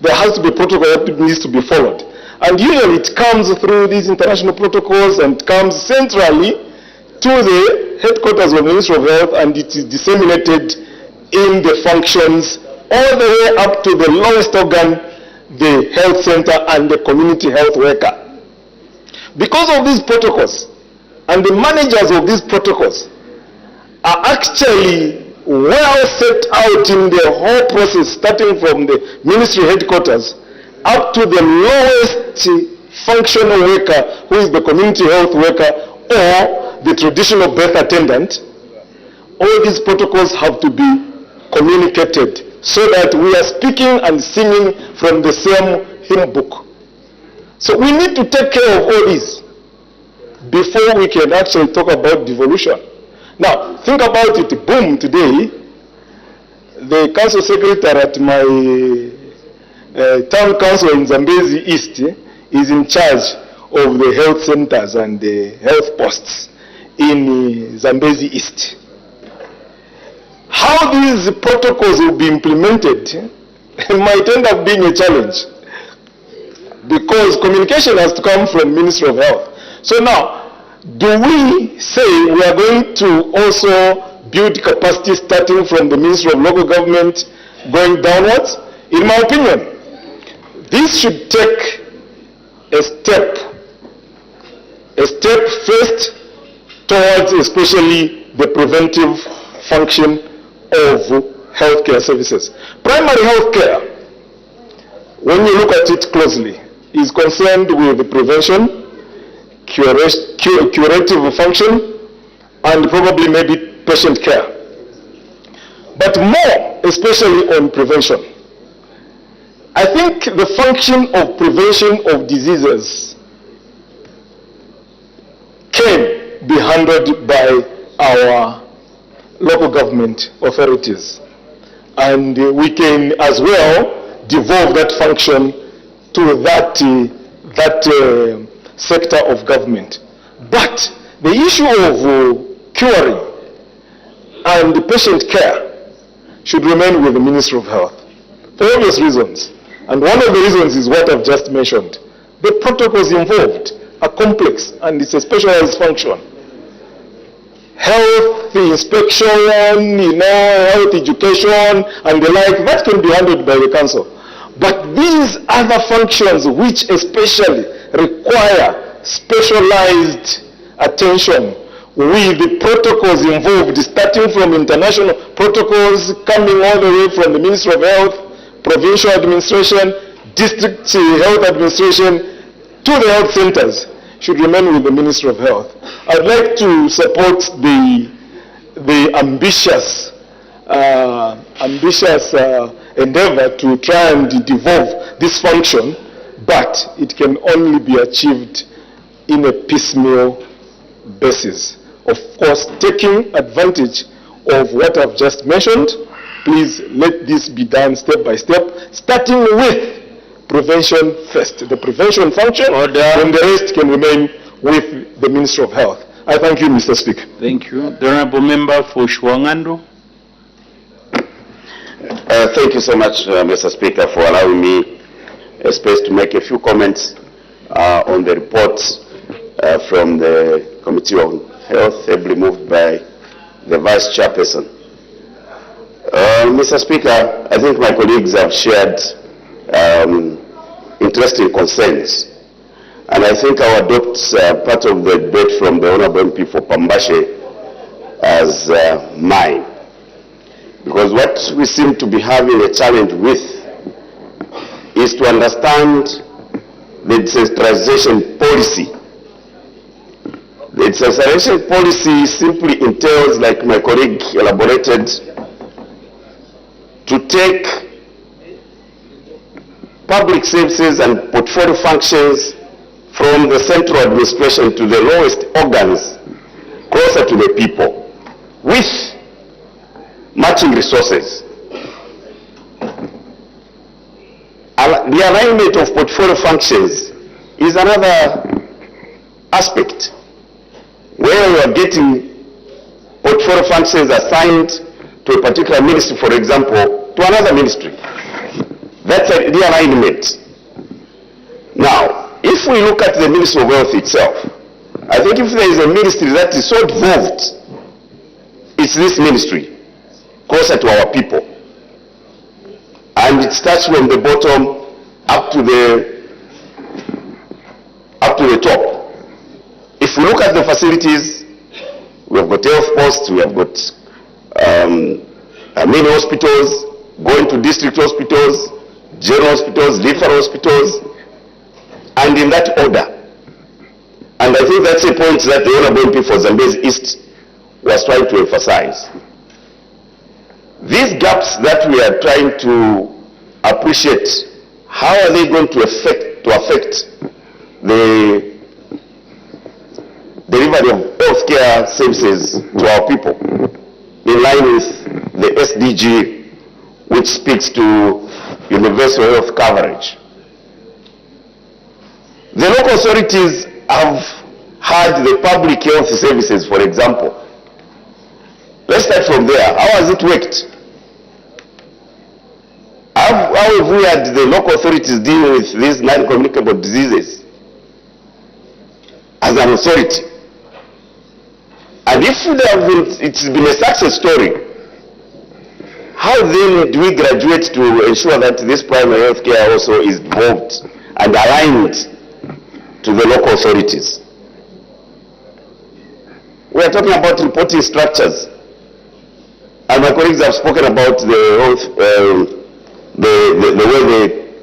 There has to be a protocol that needs to be followed. And usually it comes through these international protocols and comes centrally to the headquarters of the Ministry of Health, and it is disseminated in the functions all the way up to the lowest organ, the health center and the community health worker. Because of these protocols, and the managers of these protocols are actually well set out in the whole process, starting from the ministry headquarters up to the lowest functional worker, who is the community health worker or the traditional birth attendant. All these protocols have to be communicated so that we are speaking and singing from the same hymn book. So we need to take care of all this before we can actually talk about devolution. Now, think about it. Boom, today, the council secretary at my town council in Zambezi East is in charge of the health centers and the health posts in Zambezi East. How these protocols will be implemented might end up being a challenge, because communication has to come from Ministry of Health. So now, do we say we are going to also build capacity starting from the Ministry of Local Government going downwards? In my opinion, this should take a step first towards especially the preventive function of healthcare services. Primary healthcare, when you look at it closely, is concerned with the prevention, curative function, and probably maybe patient care. But more especially on prevention. I think the function of prevention of diseases can be handled by our local government authorities. And we can as well devolve that function to that sector of government. But the issue of curing and patient care should remain with the Ministry of Health for obvious reasons. And one of the reasons is what I've just mentioned. The protocols involved are complex and it's a specialized function. Health inspection, health education and the like, that can be handled by the council. But these other functions which especially require specialized attention with the protocols involved, starting from international protocols, coming all the way from the Ministry of Health, provincial administration, district health administration, to the health centers, should remain with the Ministry of Health. I'd like to support the ambitious endeavor to try and devolve this function, but it can only be achieved in a piecemeal basis. Of course, taking advantage of what I've just mentioned, please let this be done step by step, starting with prevention first. The prevention function, and the rest can remain with the Ministry of Health. I thank you, Mr. Speaker. Thank you. The Honourable Member for Shwangando. Thank you so much, Mr. Speaker, for allowing me a space to make a few comments on the report from the Committee on Health, ably moved by the Vice Chairperson. Mr. Speaker, I think my colleagues have shared interesting concerns, and I think I will adopt part of the debate from the Honourable MP for Pambashe as mine. Because what we seem to be having a challenge with is to understand the decentralization policy. The decentralization policy simply entails, like my colleague elaborated, to take public services and portfolio functions from the central administration to the lowest organs closer to the people with matching resources. The alignment of portfolio functions is another aspect where you are getting portfolio functions assigned to a particular ministry, for example, to another ministry. That's a realignment. Now, if we look at the Ministry of Health itself, I think if there is a ministry that is so devolved, it's this ministry, closer to our people. it starts from the bottom up to the top. If we look at the facilities, we have got health posts, we have got mini hospitals, going to district hospitals, general hospitals, referral hospitals, and in that order. And I think that's a point that the Honorable MP for Zambia East was trying to emphasize. These gaps that we are trying to appreciate, how are they going to affect the delivery of healthcare services to our people in line with the SDG, which speaks to universal health coverage. The local authorities have had the public health services, for example. Let's start from there. How has it worked? How have we had the local authorities deal with these non-communicable diseases as an authority? And if it's been a success story, how then do we graduate to ensure that this primary health care also is involved and aligned to the local authorities? We are talking about reporting structures, and my colleagues have spoken about the health, the way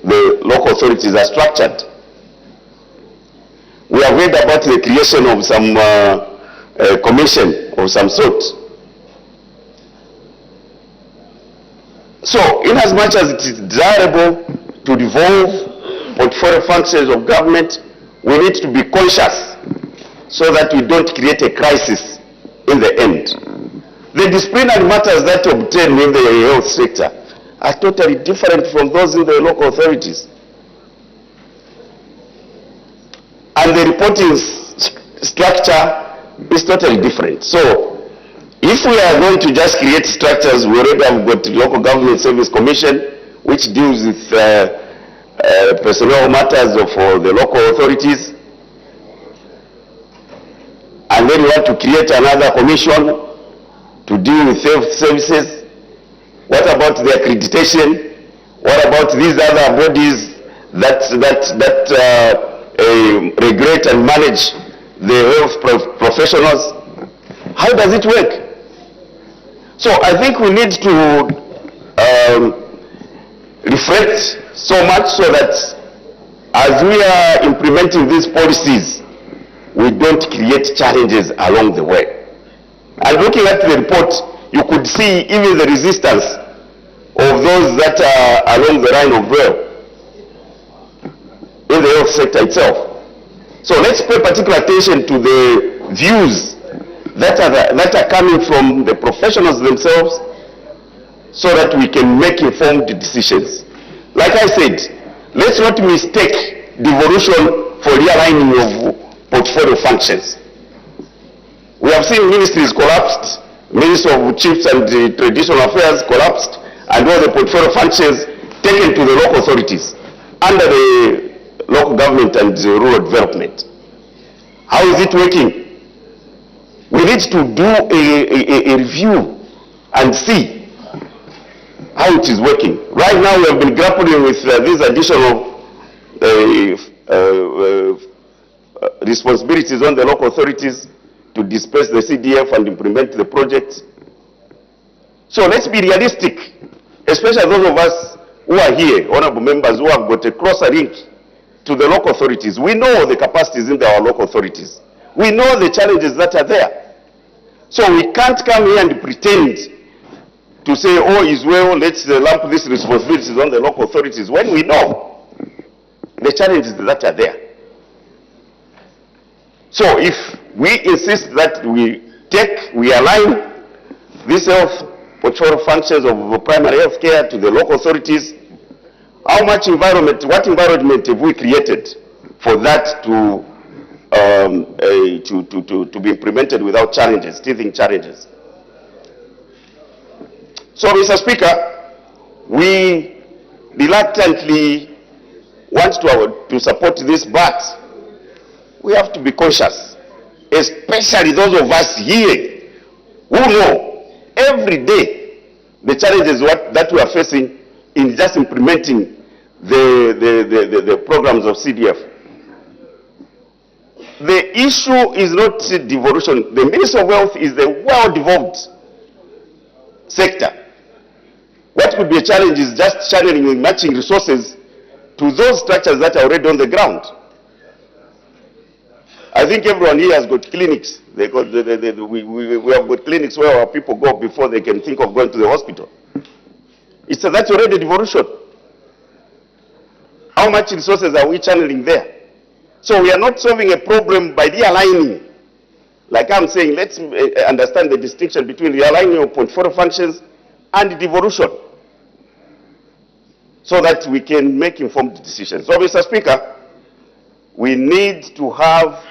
the local authorities are structured. We have heard about the creation of some commission of some sort. So, in as much as it is desirable to devolve portfolio functions of government, we need to be conscious so that we don't create a crisis in the end. The disciplinary matters that obtain in the health sector are totally different from those in the local authorities. And the reporting structure is totally different. So, if we are going to just create structures, we already have got the Local Government Service Commission, which deals with personnel matters for the local authorities. And then we want to create another commission to deal with health services. What about the accreditation? What about these other bodies that regulate and manage the health professionals? How does it work? So I think we need to reflect so much so that as we are implementing these policies, we don't create challenges along the way. And looking at the report, you could see even the resistance of those that are along the line of rail in the health sector itself. So let's pay particular attention to the views that are coming from the professionals themselves so that we can make informed decisions. Like I said, let's not mistake devolution for realigning of portfolio functions. We have seen ministries collapsed, Ministry of Chiefs and Traditional Affairs collapsed, and all the portfolio functions taken to the local authorities under the local government and rural development. How is it working? We need to do a review and see how it is working. Right now we have been grappling with these additional responsibilities on the local authorities to disperse the CDF and implement the projects. So let's be realistic, especially those of us who are here, honorable members, who have got a closer link to the local authorities. We know the capacities in our local authorities. We know the challenges that are there. So we can't come here and pretend to say, oh, is well, let's lump these responsibilities on the local authorities, when we know the challenges that are there. So if we insist that we align these health portfolio functions of primary health care to the local authorities, what environment have we created for that to be implemented without challenges, teething challenges? So, Mr. Speaker, we reluctantly want to support this, but we have to be cautious, especially those of us here who know every day the challenges that we are facing in just implementing the programs of CDF. The issue is not devolution. The Ministry of Health is a well-devolved sector. What could be a challenge is just channeling and matching resources to those structures that are already on the ground. I think everyone here has got clinics. We have got clinics where our people go before they can think of going to the hospital. That's already devolution. How much resources are we channeling there? So we are not solving a problem by realigning. Like I'm saying, let's understand the distinction between realigning of portfolio functions and devolution, so that we can make informed decisions. So, Mr. Speaker, we need to have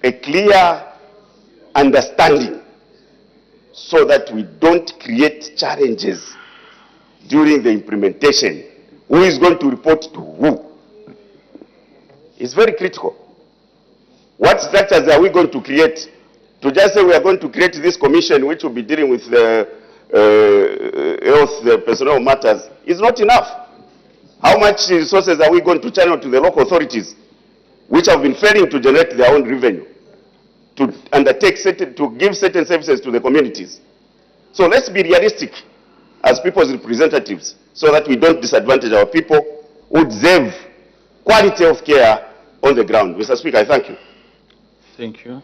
a clear understanding so that we don't create challenges during the implementation. Who is going to report to who? It's very critical. What structures are we going to create? To just say we are going to create this commission which will be dealing with the health, personnel matters is not enough. How much resources are we going to channel to the local authorities which have been failing to generate their own revenue, to undertake to give certain services to the communities? So let's be realistic as people's representatives so that we don't disadvantage our people who deserve quality of care on the ground. Mr. Speaker, I thank you. Thank you.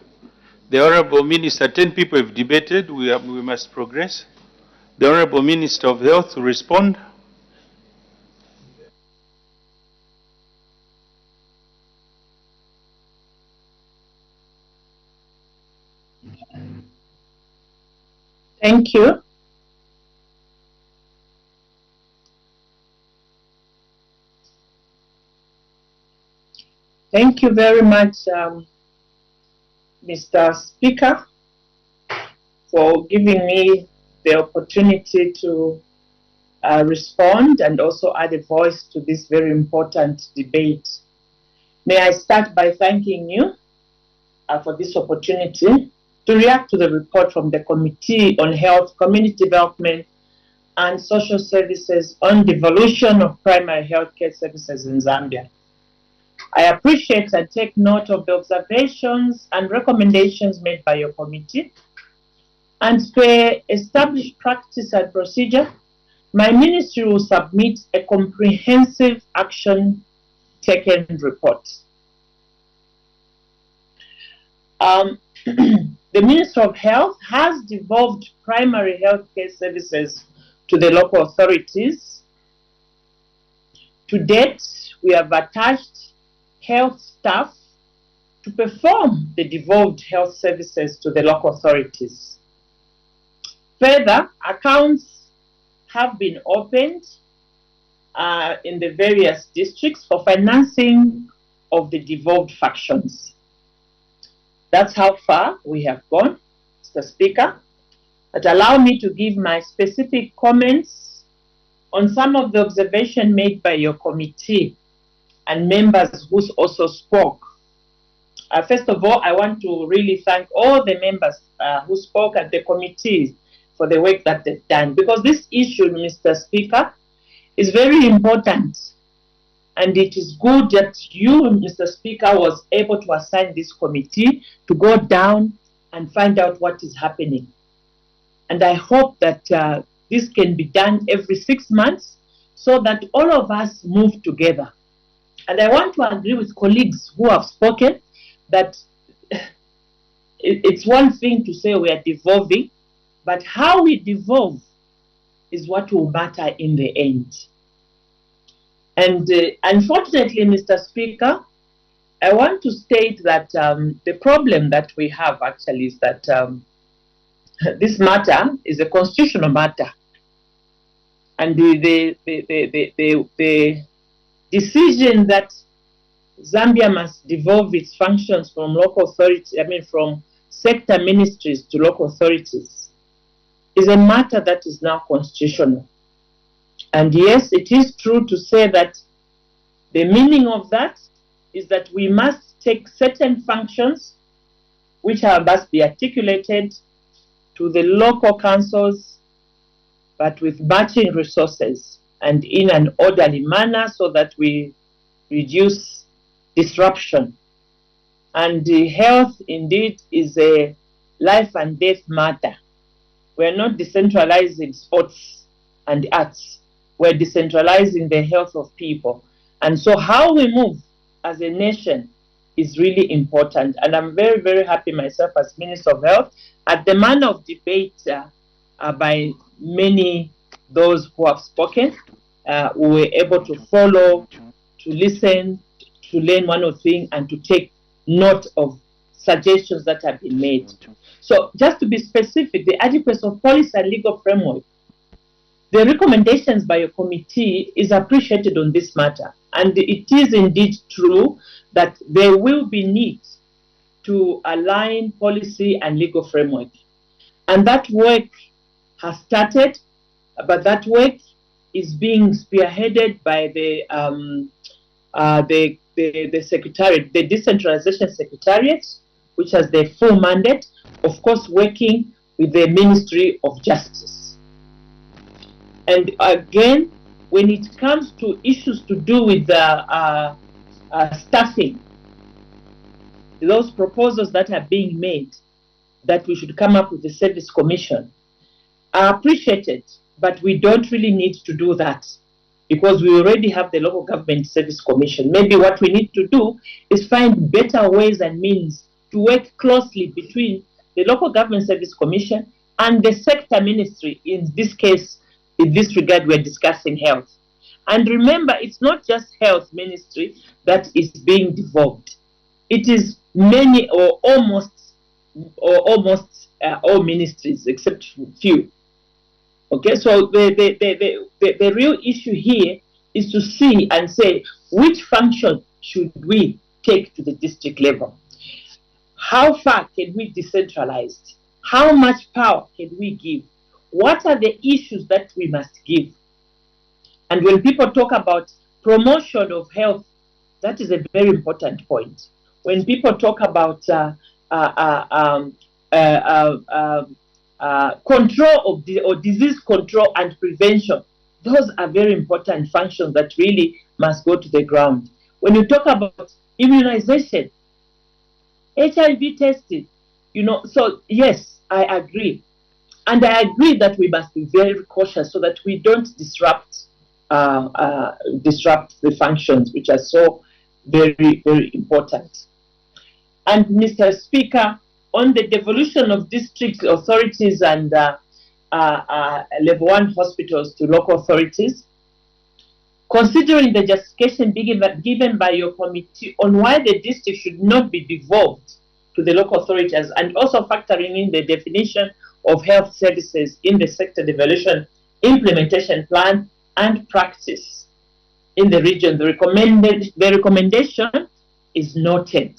The Honorable Minister, 10 people have debated. We must progress. The Honorable Minister of Health to respond. Thank you. Thank you very much, Mr. Speaker, for giving me the opportunity to respond and also add a voice to this very important debate. May I start by thanking you for this opportunity to react to the report from the Committee on Health, Community Development and Social Services on devolution of primary health care services in Zambia. I appreciate and take note of the observations and recommendations made by your committee, and per established practice and procedure, my ministry will submit a comprehensive action taken report. The Ministry of Health has devolved primary health care services to the local authorities. To date, we have attached health staff to perform the devolved health services to the local authorities. Further, accounts have been opened in the various districts for financing of the devolved functions. That's how far we have gone, Mr. Speaker. But allow me to give my specific comments on some of the observations made by your committee and members who also spoke. First of all, I want to really thank all the members who spoke at the committee for the work that they've done, because this issue, Mr. Speaker, is very important. And it is good that you, Mr. Speaker, was able to assign this committee to go down and find out what is happening. And I hope that this can be done every 6 months so that all of us move together. And I want to agree with colleagues who have spoken that it's one thing to say we are devolving, but how we devolve is what will matter in the end. And unfortunately, Mr. Speaker, I want to state that the problem that we have actually is that this matter is a constitutional matter. And the decision that Zambia must devolve its functions from local authorities, from sector ministries to local authorities, is a matter that is now constitutional. And yes, it is true to say that the meaning of that is that we must take certain functions which must be articulated to the local councils but with matching resources and in an orderly manner so that we reduce disruption. And health indeed is a life and death matter. We're not decentralizing sports and arts. We're decentralizing the health of people. And so how we move as a nation is really important. And I'm very, very happy myself as Minister of Health at the manner of debate by many those who have spoken. We were able to follow, to listen, to learn one of things, and to take note of suggestions that have been made. So just to be specific, the adequacy of policy and legal framework, the recommendations by your committee is appreciated on this matter. And it is indeed true that there will be need to align policy and legal framework. And that work has started, but that work is being spearheaded by the Secretariat, the Decentralization Secretariat, which has the full mandate, of course, working with the Ministry of Justice. And again, when it comes to issues to do with staffing, those proposals that are being made, that we should come up with a service commission, are appreciated, but we don't really need to do that because we already have the Local Government Service Commission. Maybe what we need to do is find better ways and means to work closely between the Local Government Service Commission and the sector ministry. In this case, in this regard, we're discussing health. And remember, it's not just health ministry that is being devolved. It is many or almost all ministries except few. Okay, so the real issue here is to see and say which function should we take to the district level? How far can we decentralize? How much power can we give? What are the issues that we must give? And when people talk about promotion of health, that is a very important point. When people talk about control of disease control and prevention, those are very important functions that really must go to the ground. When you talk about immunization, HIV testing, so yes, I agree. And I agree that we must be very cautious so that we don't disrupt the functions, which are so very, very important. And Mr. Speaker, on the devolution of district authorities and level 1 hospitals to local authorities, considering the justification given by your committee on why the district should not be devolved to the local authorities, and also factoring in the definition of health services in the sector devolution implementation plan and practice in the region, the recommendation is noted.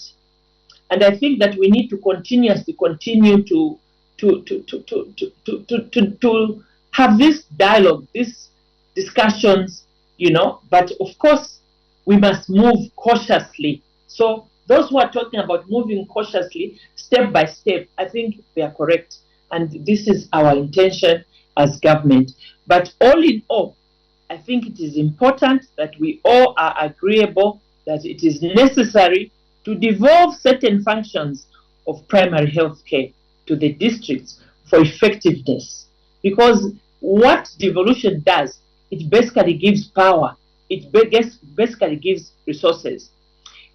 And I think that we need to continuously continue to have this dialogue, these discussions, but of course we must move cautiously. So those who are talking about moving cautiously, step by step, I think they are correct. And this is our intention as government. But all in all, I think it is important that we all are agreeable that it is necessary to devolve certain functions of primary health care to the districts for effectiveness. Because what devolution does, it basically gives power, it basically gives resources.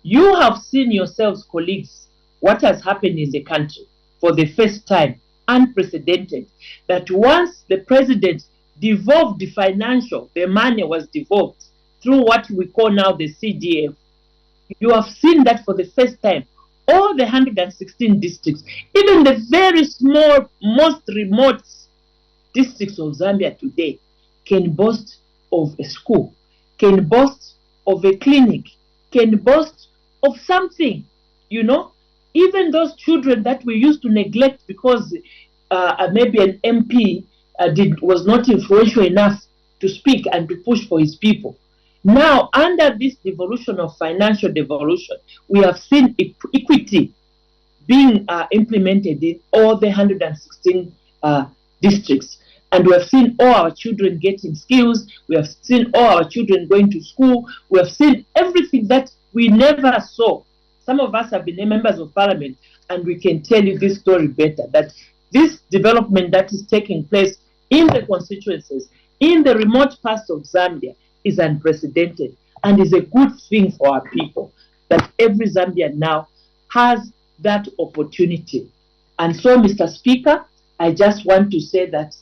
You have seen yourselves, colleagues, what has happened in the country for the first time, unprecedented, that once the president devolved the money was devolved through what we call now the CDF. You have seen that for the first time, all the 116 districts, even the very small, most remote districts of Zambia today, can boast of a school, can boast of a clinic, can boast of something, Even those children that we used to neglect because maybe an MP was not influential enough to speak and to push for his people. Now, under this devolution of financial devolution, we have seen equity being implemented in all the 116 districts. And we have seen all our children getting skills. We have seen all our children going to school. We have seen everything that we never saw. Some of us have been members of parliament, and we can tell you this story better, that this development that is taking place in the constituencies, in the remote parts of Zambia, is unprecedented and is a good thing for our people, that every Zambian now has that opportunity. And so, Mr. Speaker, I just want to say that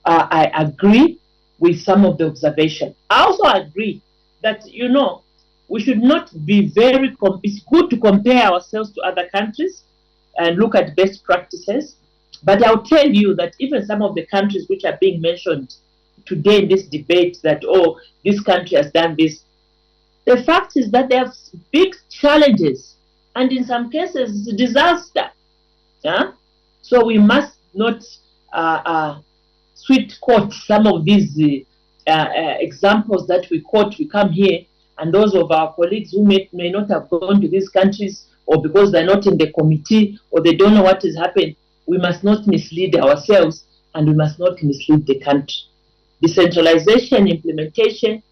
I agree with some of the observation. I also agree that, you know, we should not be very, it's good to compare ourselves to other countries and look at best practices. But I'll tell you that even some of the countries which are being mentioned today in this debate, that, oh, this country has done this, the fact is that they have big challenges, and in some cases, it's a disaster. Yeah? So we must not sweet quote some of these examples that we quote. We come here, and those of our colleagues who may not have gone to these countries, or because they're not in the committee, or they don't know what is happening, we must not mislead ourselves, and we must not mislead the country. Decentralization implementation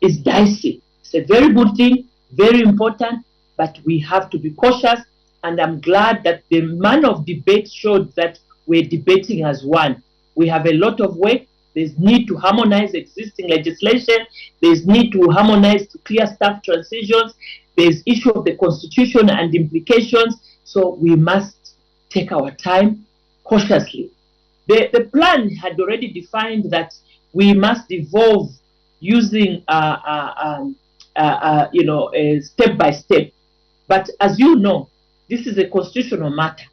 is dicey. It's a very good thing, very important, but we have to be cautious, and I'm glad that the man of debate showed that we're debating as one. We have a lot of work. There's need to harmonize existing legislation. There's need to harmonize to clear staff transitions. There's issue of the constitution and implications. So we must take our time cautiously. The plan had already defined that we must evolve using step by step. But as you know, this is a constitutional matter.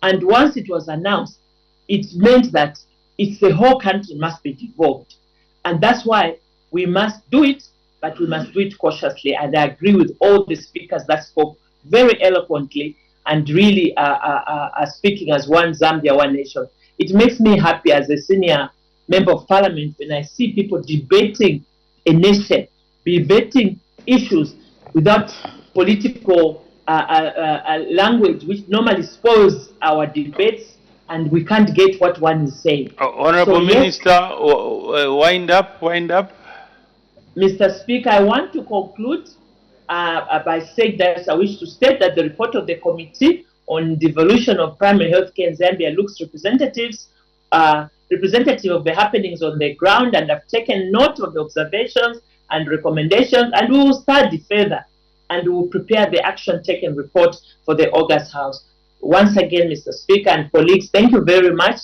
And once it was announced, it meant that it's the whole country must be devolved. And that's why we must do it, but we must do it cautiously. And I agree with all the speakers that spoke very eloquently and really are speaking as one Zambia, one nation. It makes me happy as a senior member of parliament when I see people debating a nation, debating issues without political language, which normally spoils our debates, and we can't get what one is saying. Honorable Minister, wind up. Mr. Speaker, I want to conclude by saying that I wish to state that the report of the Committee on Devolution of Primary Healthcare in Zambia looks representative of the happenings on the ground, and have taken note of the observations and recommendations, and we will study further, and we will prepare the action taken report for the August House. Once again, Mr. Speaker and colleagues, thank you very much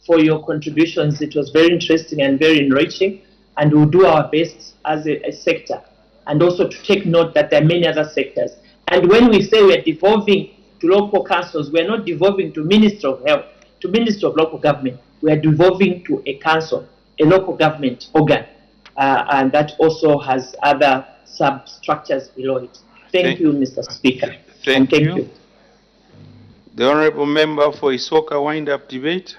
for your contributions. It was very interesting and very enriching, and we'll do our best as a sector, and also to take note that there are many other sectors. And when we say we're devolving to local councils, we're not devolving to Minister of Health, to Minister of Local Government. We are devolving to a council, a local government organ, and that also has other substructures below it. Thank you, Mr. Speaker. Thank you. The Honourable Member for Isoka wind-up debate.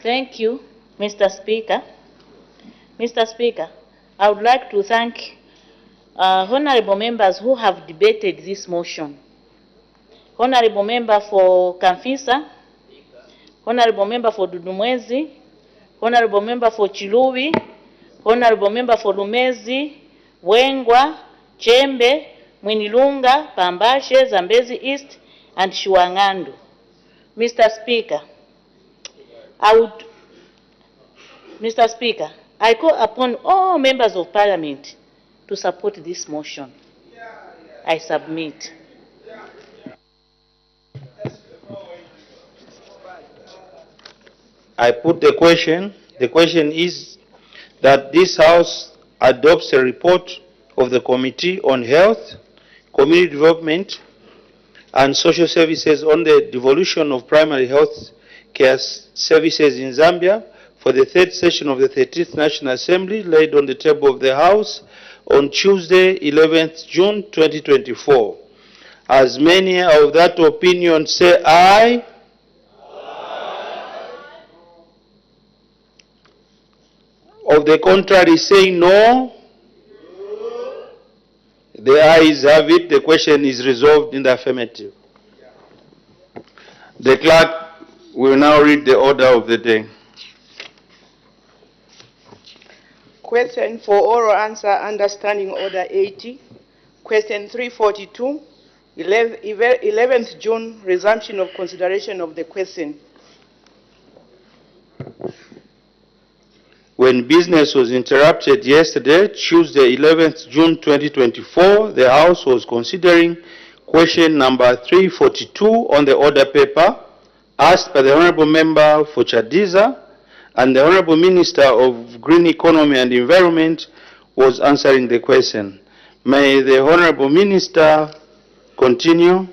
Thank you, Mr. Speaker. Mr. Speaker, I would like to thank honourable members who have debated this motion. Honourable Member for Kamfisa, Honourable Member for Dudumwezi, Honourable Member for Chilubi, Honourable Member for Lumezi, Wengwa, Chembe, Mwinilunga, Pambashe, Zambezi East, and Shiwangandu. Mr. Speaker, I call upon all members of Parliament to support this motion. I submit. I put the question. The question is that this House adopts a report of the Committee on Health, Community Development and Social Services on the devolution of primary health care services in Zambia for the third session of the 13th National Assembly, laid on the table of the House on Tuesday, 11th June 2024. As many of that opinion say aye. Of the contrary, saying no. The ayes have it. The question is resolved in the affirmative. The clerk We will now read the order of the day. Question for oral answer, understanding order 80. Question 342, 11th June, resumption of consideration of the question. When business was interrupted yesterday, Tuesday, 11th June 2024, the House was considering question number 342 on the order paper asked by the Honorable Member for Chadiza, and the Honorable Minister of Green Economy and Environment was answering the question. May the Honorable Minister continue.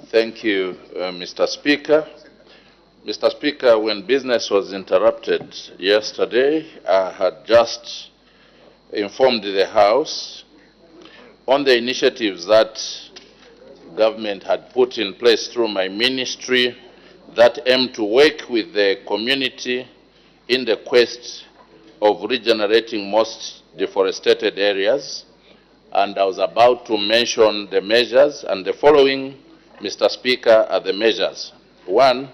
Thank you, Mr. Speaker. Mr. Speaker, when business was interrupted yesterday, I had just informed the House on the initiatives that government had put in place through my ministry that aim to work with the community in the quest of regenerating most deforested areas. And I was about to mention the measures, and the following, Mr. Speaker, are the measures. One,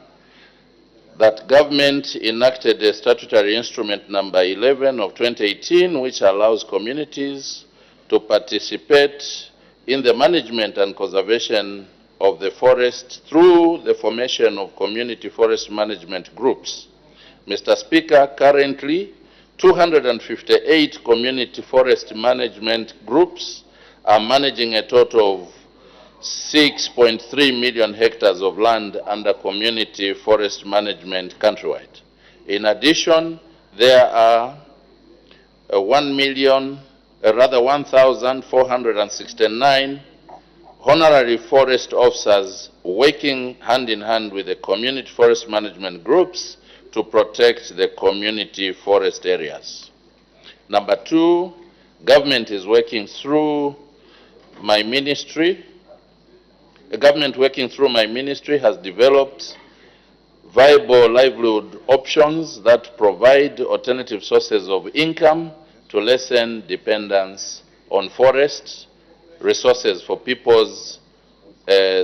that government enacted a statutory instrument number 11 of 2018, which allows communities to participate in the management and conservation of the forest through the formation of community forest management groups. Mr. Speaker, currently 258 community forest management groups are managing a total of 6.3 million hectares of land under community forest management countrywide. In addition, there are 1,469 honorary forest officers working hand in hand with the community forest management groups to protect the community forest areas. Number two, government is working through my ministry. The government working through my ministry has developed viable livelihood options that provide alternative sources of income to lessen dependence on forest resources for people's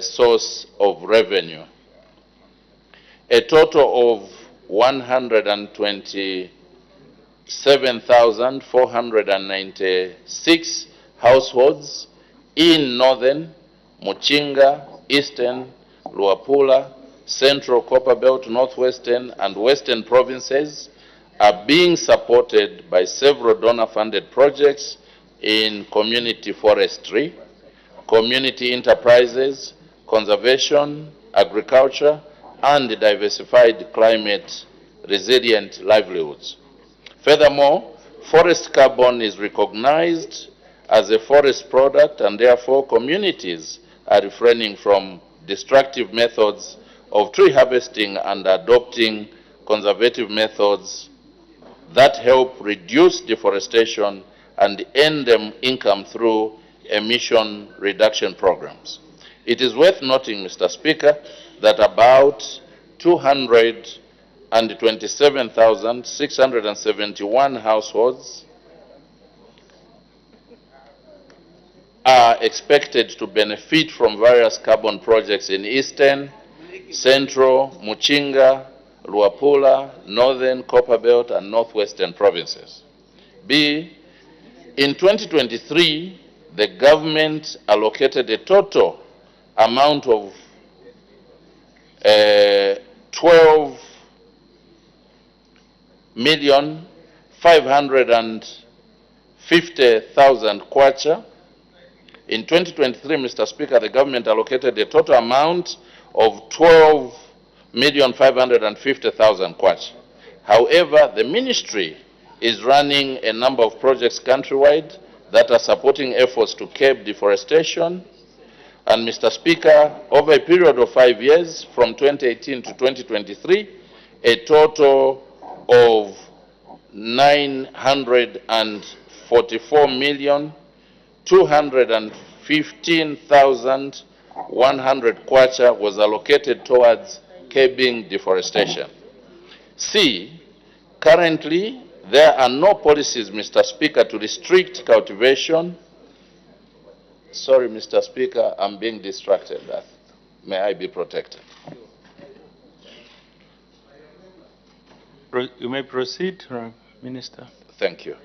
source of revenue. A total of 127,496 households in northern, Muchinga, Eastern, Luapula, Central Copperbelt, Northwestern, and Western provinces are being supported by several donor-funded projects in community forestry, community enterprises, conservation, agriculture, and diversified climate resilient livelihoods. Furthermore, forest carbon is recognized as a forest product, and therefore communities are refraining from destructive methods of tree harvesting and adopting conservative methods that help reduce deforestation and earn them income through emission reduction programs. It is worth noting, Mr. Speaker, that about 227,671 households are expected to benefit from various carbon projects in Eastern, Central, Muchinga, Luapula, Northern, Copperbelt, and Northwestern provinces. B, in 2023, the government allocated a total amount of 12,550,000 kwacha. In 2023, Mr. Speaker, the government allocated a total amount of 12,550,000 kwacha. However, the ministry is running a number of projects countrywide that are supporting efforts to curb deforestation. And Mr. Speaker, over a period of 5 years, from 2018 to 2023, a total of 944,215,100 kwacha was allocated towards curbing deforestation. C, currently, there are no policies, Mr. Speaker, to restrict cultivation Sorry, Mr. Speaker, I'm being distracted. May I be protected? You may proceed, Minister. Thank you.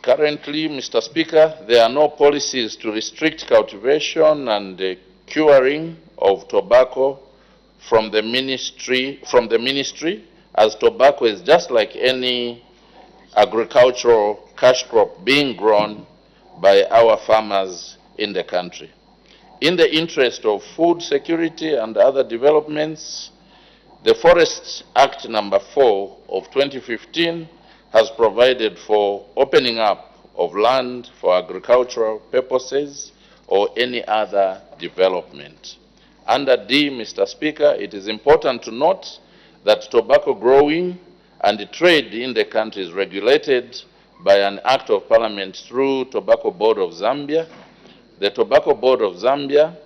Currently, Mr. Speaker, there are no policies to restrict cultivation and curing of tobacco from the ministry, as tobacco is just like any agricultural cash crop being grown by our farmers in the country. In the interest of food security and other developments, the Forests Act number 4 of 2015 has provided for opening up of land for agricultural purposes or any other development. Under D, Mr. Speaker, it is important to note that tobacco growing and the trade in the country is regulated by an Act of Parliament through Tobacco Board of Zambia. The Tobacco Board of Zambia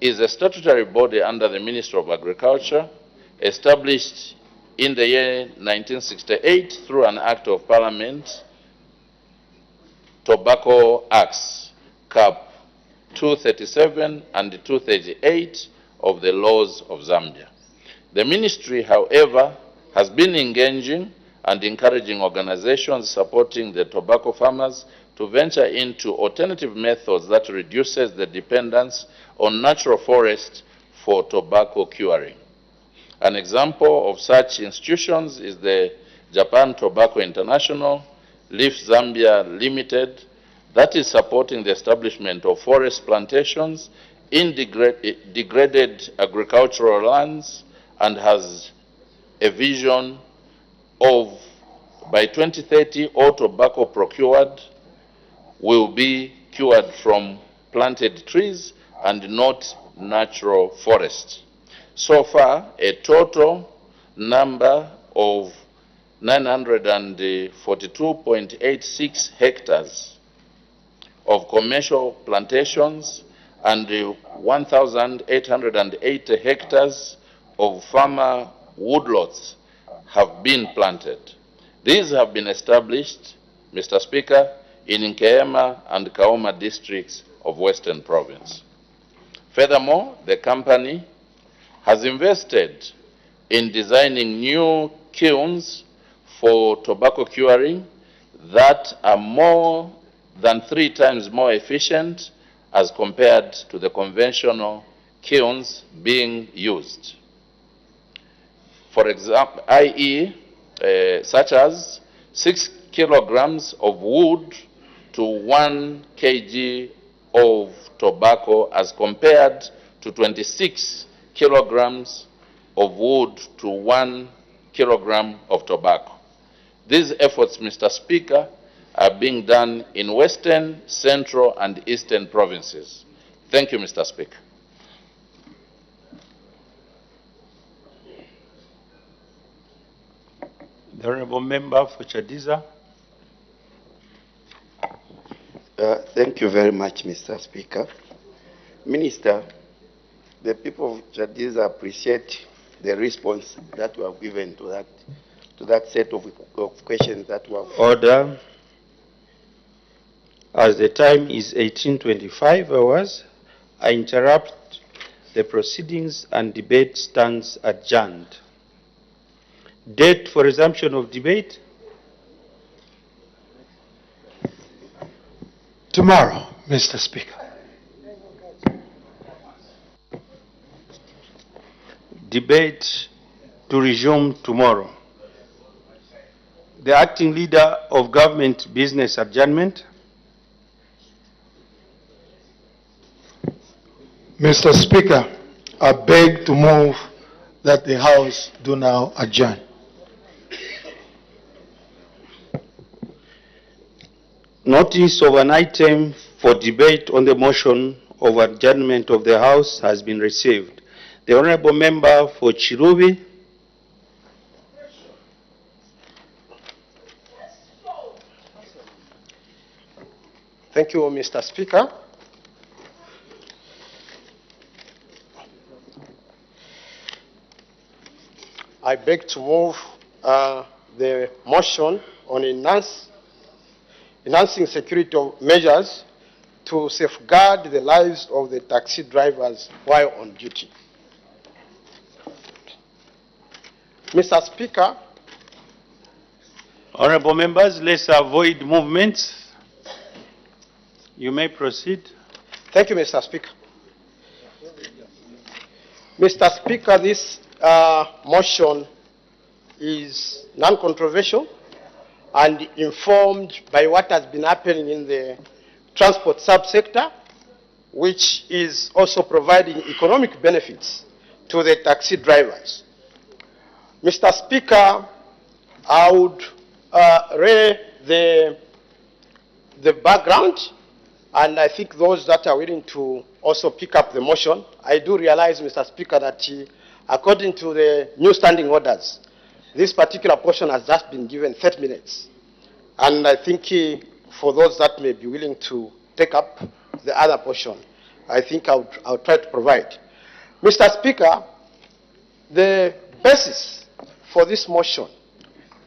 is a statutory body under the Ministry of Agriculture, established in the year 1968 through an Act of Parliament, Tobacco Acts, Cap 237 and 238 of the laws of Zambia. The ministry, however, has been engaging and encouraging organizations supporting the tobacco farmers to venture into alternative methods that reduces the dependence on natural forest for tobacco curing. An example of such institutions is the Japan Tobacco International, Leaf Zambia Limited, that is supporting the establishment of forest plantations in degraded agricultural lands and has a vision of, by 2030, all tobacco procured will be cured from planted trees and not natural forests. So far, a total number of 942.86 hectares of commercial plantations and 1,880 hectares of farmer woodlots have been planted. These have been established, Mr. Speaker, in Nkeema and Kaoma districts of Western Province. Furthermore, the company has invested in designing new kilns for tobacco curing that are more than 3 times more efficient as compared to the conventional kilns being used. For example, i.e., such as 6 kilograms of wood to 1 kg of tobacco as compared to 26 kilograms of wood to 1 kilogram of tobacco. These efforts, Mr. Speaker, are being done in Western, Central, and Eastern provinces. Thank you, Mr. Speaker. The Honorable Member for Chadiza. Thank you very much, Mr. Speaker. Minister, the people of Chadiza appreciate the response that you have given to that set of questions that you have. Order. As the time is 18:25 hours, I interrupt the proceedings and debate stands adjourned. Date for resumption of debate? Tomorrow, Mr. Speaker. Debate to resume tomorrow. The acting leader of government business adjournment. Mr. Speaker, I beg to move that the House do now adjourn. Notice of an item for debate on the motion of adjournment of the House has been received. The Honorable Member for Chirubi. Thank you, Mr. Speaker. I beg to move the motion on enhancing security measures to safeguard the lives of the taxi drivers while on duty. Mr. Speaker, Honorable members, let's avoid movements. You may proceed. thank you, Mr. Speaker. Mr. Speaker, this motion is non-controversial and informed by what has been happening in the transport subsector, which is also providing economic benefits to the taxi drivers. Mr. Speaker, I would lay the background, and I think those that are willing to also pick up the motion. I do realize, Mr. Speaker, that according to the new standing orders, this particular portion has just been given 30 minutes. And I think for those that may be willing to take up the other portion, I think I'll try to provide. Mr. Speaker, the basis for this motion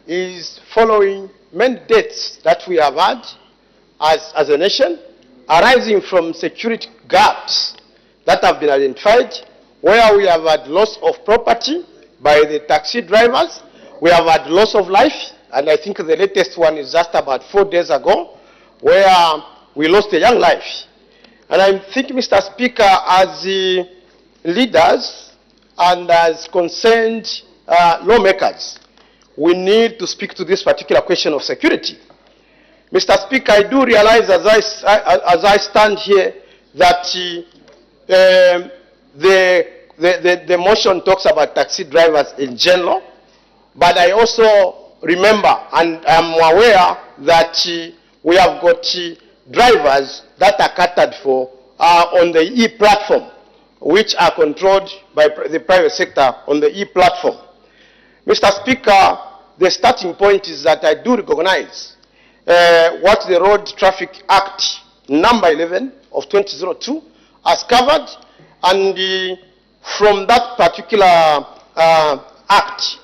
is following many deaths that we have had as a nation, arising from security gaps that have been identified, where we have had loss of property by the taxi drivers, we have had loss of life, and I think the latest one is just about 4 days ago, where we lost a young life. And I think, Mr. Speaker, as the leaders and as concerned lawmakers, we need to speak to this particular question of security. Mr. Speaker, I do realize as I stand here that the motion talks about taxi drivers in general, but I also remember and am aware that we have got drivers that are catered for on the e-platform, which are controlled by the private sector on the e-platform. Mr. Speaker, the starting point is that I do recognize what the Road Traffic Act number 11 of 2002 has covered, and from that particular act,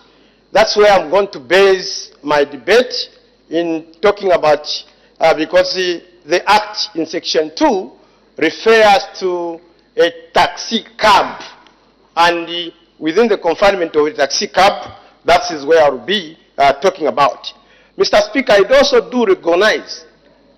that's where I'm going to base my debate in talking about, because the act in section 2 refers to a taxi cab, and within the confinement of a taxi cab, that is where I'll be talking about. Mr. Speaker, I also do recognize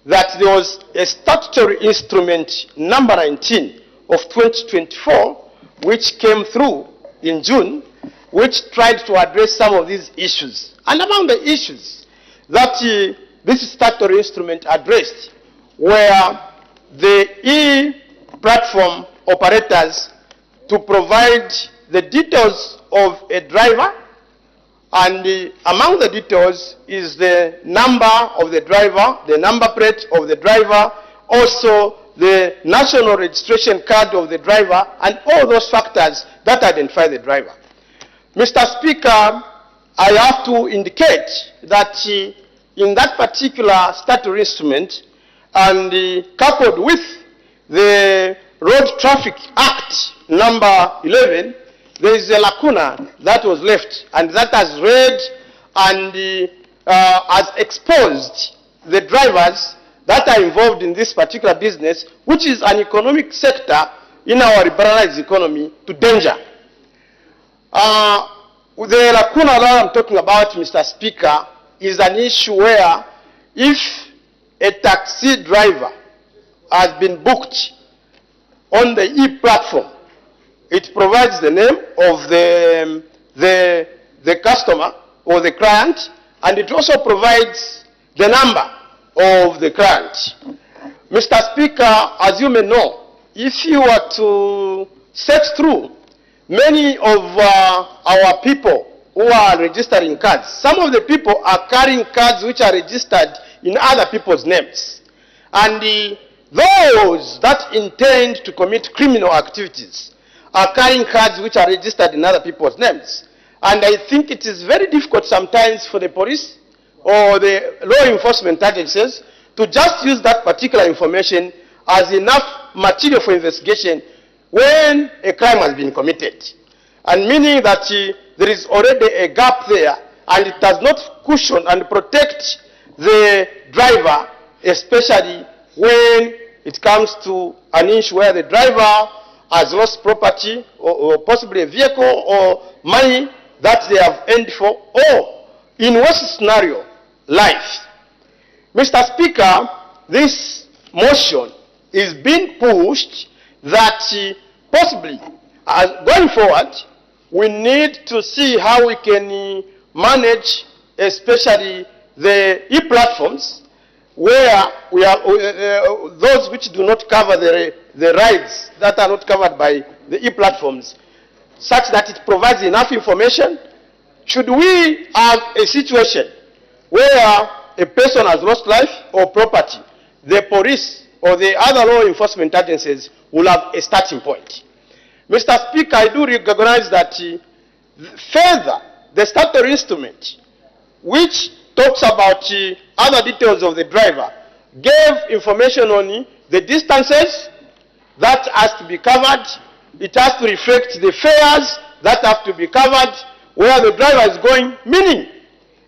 that there was a statutory instrument number 19 of 2024, which came through in June, which tried to address some of these issues. And among the issues that this statutory instrument addressed were the e-platform operators to provide the details of a driver, and among the details is the number of the driver, the number plate of the driver, also the national registration card of the driver, and all those factors that identify the driver. Mr. Speaker, I have to indicate that in that particular statutory instrument, and coupled with the Road Traffic Act number 11, there is a lacuna that was left, and that has read and has exposed the drivers that are involved in this particular business, which is an economic sector in our liberalized economy, to danger. The lacuna that I'm talking about, Mr. Speaker, is an issue where if a taxi driver has been booked on the e-platform, it provides the name of the customer or the client, and it also provides the number of the client. Mr. Speaker, as you may know, if you were to search through many of our people who are registering cards, some of the people are carrying cards which are registered in other people's names. And those that intend to commit criminal activities are carrying cards which are registered in other people's names. And I think it is very difficult sometimes for the police or the law enforcement agencies to just use that particular information as enough material for investigation when a crime has been committed. And meaning that there is already a gap there, and it does not cushion and protect the driver, especially when it comes to an issue where the driver has lost property or possibly a vehicle or money that they have earned for, or in worst scenario, life. Mr. Speaker, this motion is being pushed that possibly going forward, we need to see how we can manage especially the e-platforms where we are, those which do not cover the rights that are not covered by the e-platforms, such that it provides enough information. Should we have a situation where a person has lost life or property, the police or the other law enforcement agencies will have a starting point. Mr. Speaker, I do recognize that further, the statutory instrument, which talks about other details of the driver, gave information on the distances that has to be covered. It has to reflect the fares that have to be covered, where the driver is going, meaning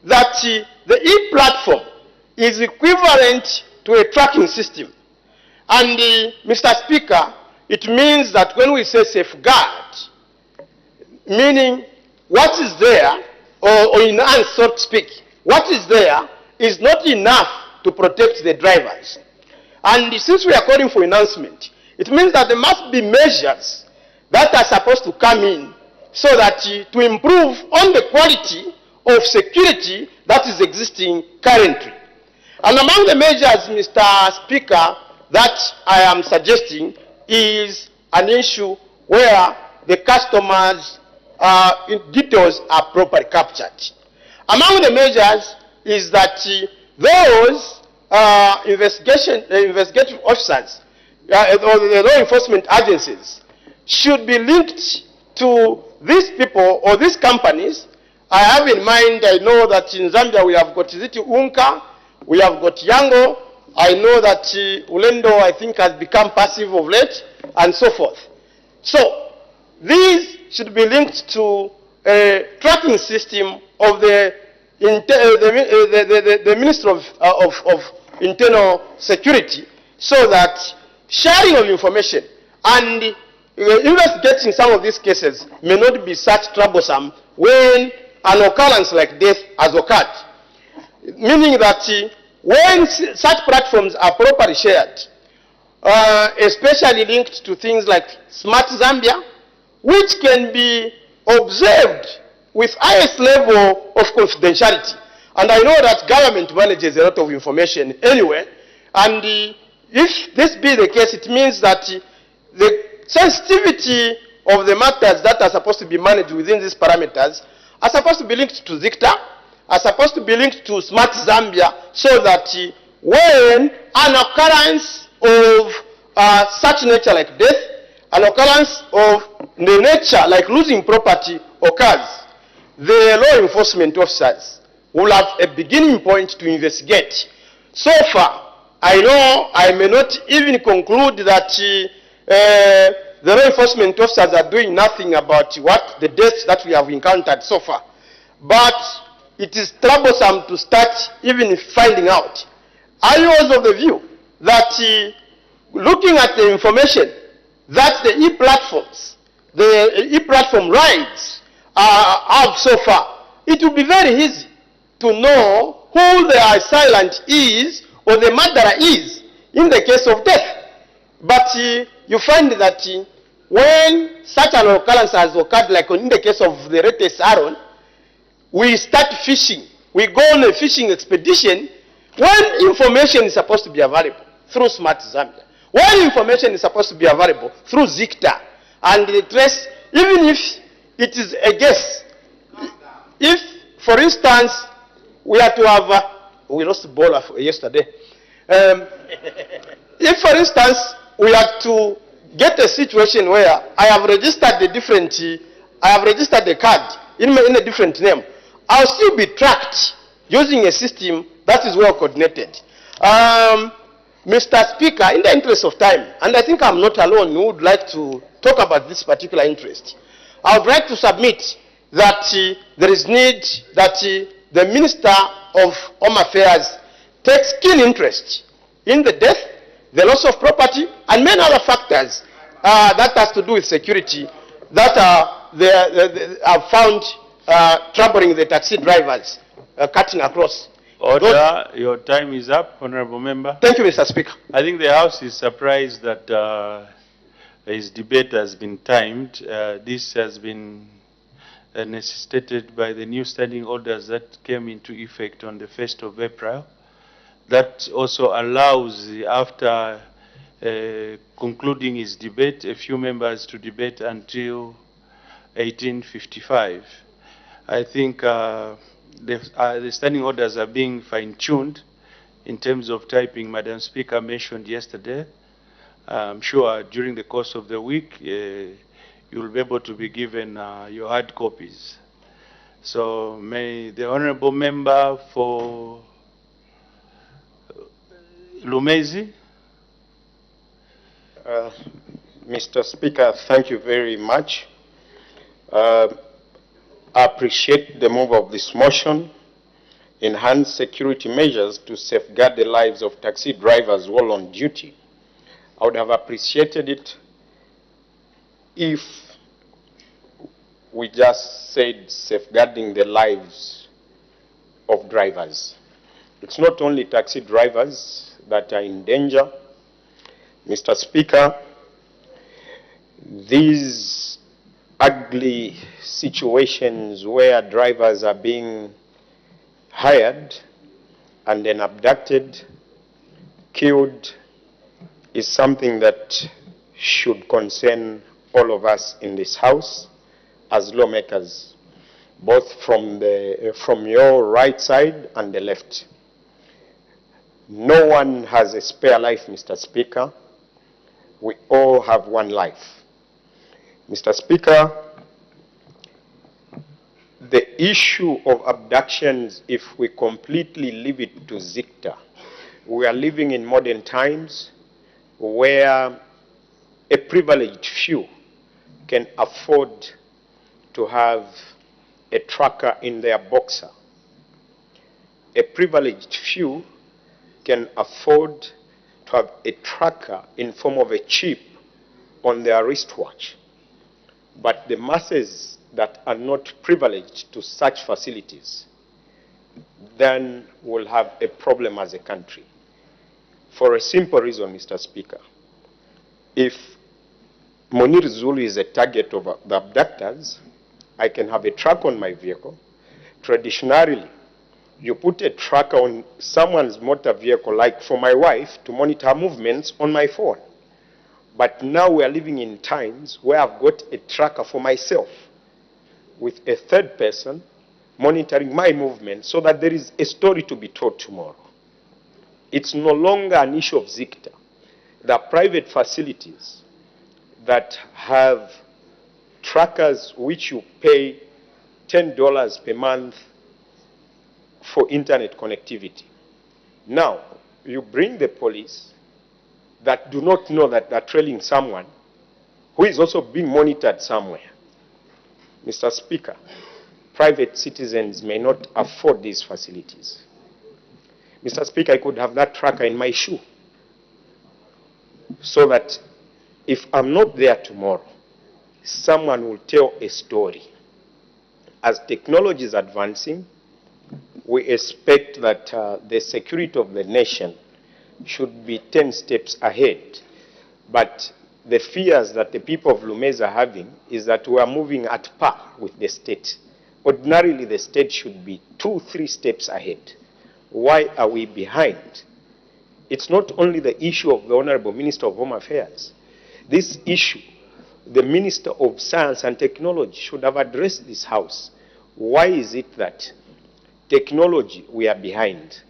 that the e-platform is equivalent to a tracking system. And Mr. Speaker, it means that when we say safeguard, meaning what is there, or in hand, so to speak, what is there is not enough to protect the drivers. And since we are calling for enhancement, it means that there must be measures that are supposed to come in so that to improve on the quality of security that is existing currently. And among the measures, Mr. Speaker, that I am suggesting is an issue where the customers' details are properly captured. Among the measures is that those investigative officers or the law enforcement agencies should be linked to these people or these companies. I have in mind, I know that in Zambia we have got Ziti Unka, we have got Yango, I know that Ulendo, I think, has become passive of late, and so forth. So, these should be linked to a tracking system of the Ministry of Internal Security, so that sharing of information and investigating some of these cases may not be such troublesome when an occurrence like death has occurred. Meaning that when such platforms are properly shared, especially linked to things like Smart Zambia, which can be observed with highest level of confidentiality. And I know that government manages a lot of information anyway, and if this be the case, it means that the sensitivity of the matters that are supposed to be managed within these parameters are supposed to be linked to ZICTA, are supposed to be linked to Smart Zambia, so that when an occurrence of such nature like death, an occurrence of the nature like losing property occurs, the law enforcement officers will have a beginning point to investigate. So far, I know I may not even conclude that the law enforcement officers are doing nothing about what the deaths that we have encountered so far. But it is troublesome to start even finding out. I was of the view that looking at the information that the e-platforms, the e-platform rights have so far, it will be very easy to know who the assailant is or the murderer is in the case of death. But you find that when such an occurrence has occurred, like in the case of the latest Aaron, we start fishing. We go on a fishing expedition when information is supposed to be available through Smart Zambia. When information is supposed to be available through ZICTA. And the trace, even if it is a guess, if, for instance, we are to have, we lost the ball yesterday. If, for instance, we are to get a situation where I have registered the different, I have registered the card in a different name, I'll still be tracked using a system that is well coordinated. Mr. Speaker, in the interest of time, and I think I'm not alone who would like to talk about this particular interest, I would like to submit that there is need that the Minister of Home Affairs takes keen interest in the death, the loss of property, and many other factors that has to do with security that are found troubling the taxi drivers cutting across. Order, your time is up, Honorable Member. Thank you, Mr. Speaker. I think the House is surprised that his debate has been timed. This has been necessitated by the new standing orders that came into effect on the 1st of April. That also allows, after concluding his debate, a few members to debate until 18:55. I think the standing orders are being fine-tuned in terms of typing. Madam Speaker mentioned yesterday. I'm sure during the course of the week, you'll be able to be given your hard copies. So may the Honorable Member for Lumezi. Mr. Speaker, thank you very much. I appreciate the move of this motion, enhance security measures to safeguard the lives of taxi drivers while on duty. I would have appreciated it if we just said safeguarding the lives of drivers. It's not only taxi drivers that are in danger. Mr. Speaker, these ugly situations where drivers are being hired and then abducted, killed, is something that should concern all of us in this House as lawmakers, both from your right side and the left. No one has a spare life, Mr. Speaker. We all have one life. Mr. Speaker, the issue of abductions, if we completely leave it to ZICTA, we are living in modern times where a privileged few can afford to have a tracker in their boxer. A privileged few can afford to have a tracker in form of a chip on their wristwatch. But the masses that are not privileged to such facilities then will have a problem as a country. For a simple reason, Mr. Speaker. If Monir Zulu is a target of the abductors, I can have a tracker on my vehicle. Traditionally, you put a tracker on someone's motor vehicle, like for my wife, to monitor her movements on my phone. But now we are living in times where I've got a tracker for myself with a third person monitoring my movements so that there is a story to be told tomorrow. It's no longer an issue of ZICTA. There are private facilities that have trackers which you pay $10 per month for internet connectivity. Now, you bring the police that do not know that they're trailing someone who is also being monitored somewhere. Mr. Speaker, private citizens may not afford these facilities. Mr. Speaker, I could have that tracker in my shoe so that if I'm not there tomorrow, someone will tell a story. As technology is advancing, we expect that the security of the nation should be 10 steps ahead. But the fears that the people of Lumezi are having is that we are moving at par with the state. Ordinarily, the state should be 2-3 steps ahead. Why are we behind? It's not only the issue of the Honorable Minister of Home Affairs. This issue, the Minister of Science and Technology should have addressed this House. Why is it that technology, we are behind?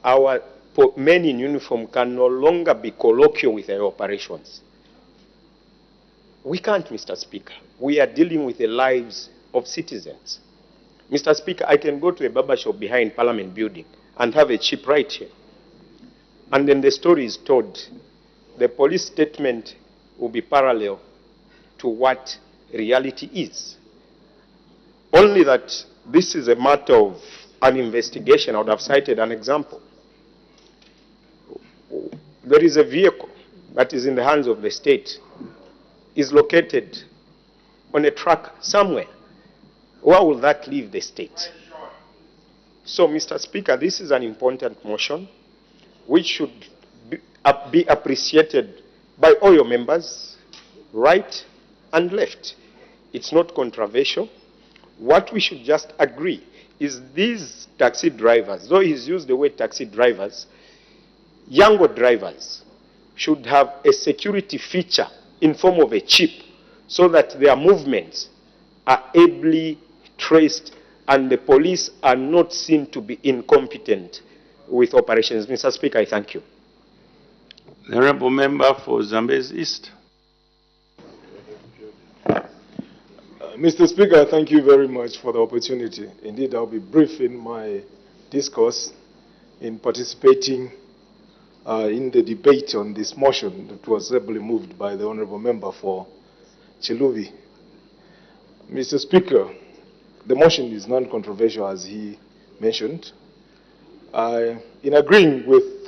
Our men in uniform can no longer be colloquial with their operations. We can't, Mr. Speaker. We are dealing with the lives of citizens. Mr. Speaker, I can go to a barber shop behind Parliament building and have a chip right here. And then the story is told. The police statement will be parallel to what reality is. Only that this is a matter of an investigation. I would have cited an example. there is a vehicle that is in the hands of the state, is located on a truck somewhere, where will that leave the state? So, Mr. Speaker, this is an important motion which should be appreciated by all your members, right and left. It's not controversial. What we should just agree is these taxi drivers, though he's used the word taxi drivers, younger drivers should have a security feature in form of a chip so that their movements are ably traced and the police are not seen to be incompetent with operations. Mr. Speaker, I thank you. The Honourable Member for Zambia East. Mr. Speaker, thank you very much for the opportunity. Indeed, I'll be brief in my discourse in participating in the debate on this motion that was ably moved by the Honourable Member for Chiluvi. Mr. Speaker, the motion is non-controversial, as he mentioned. In agreeing with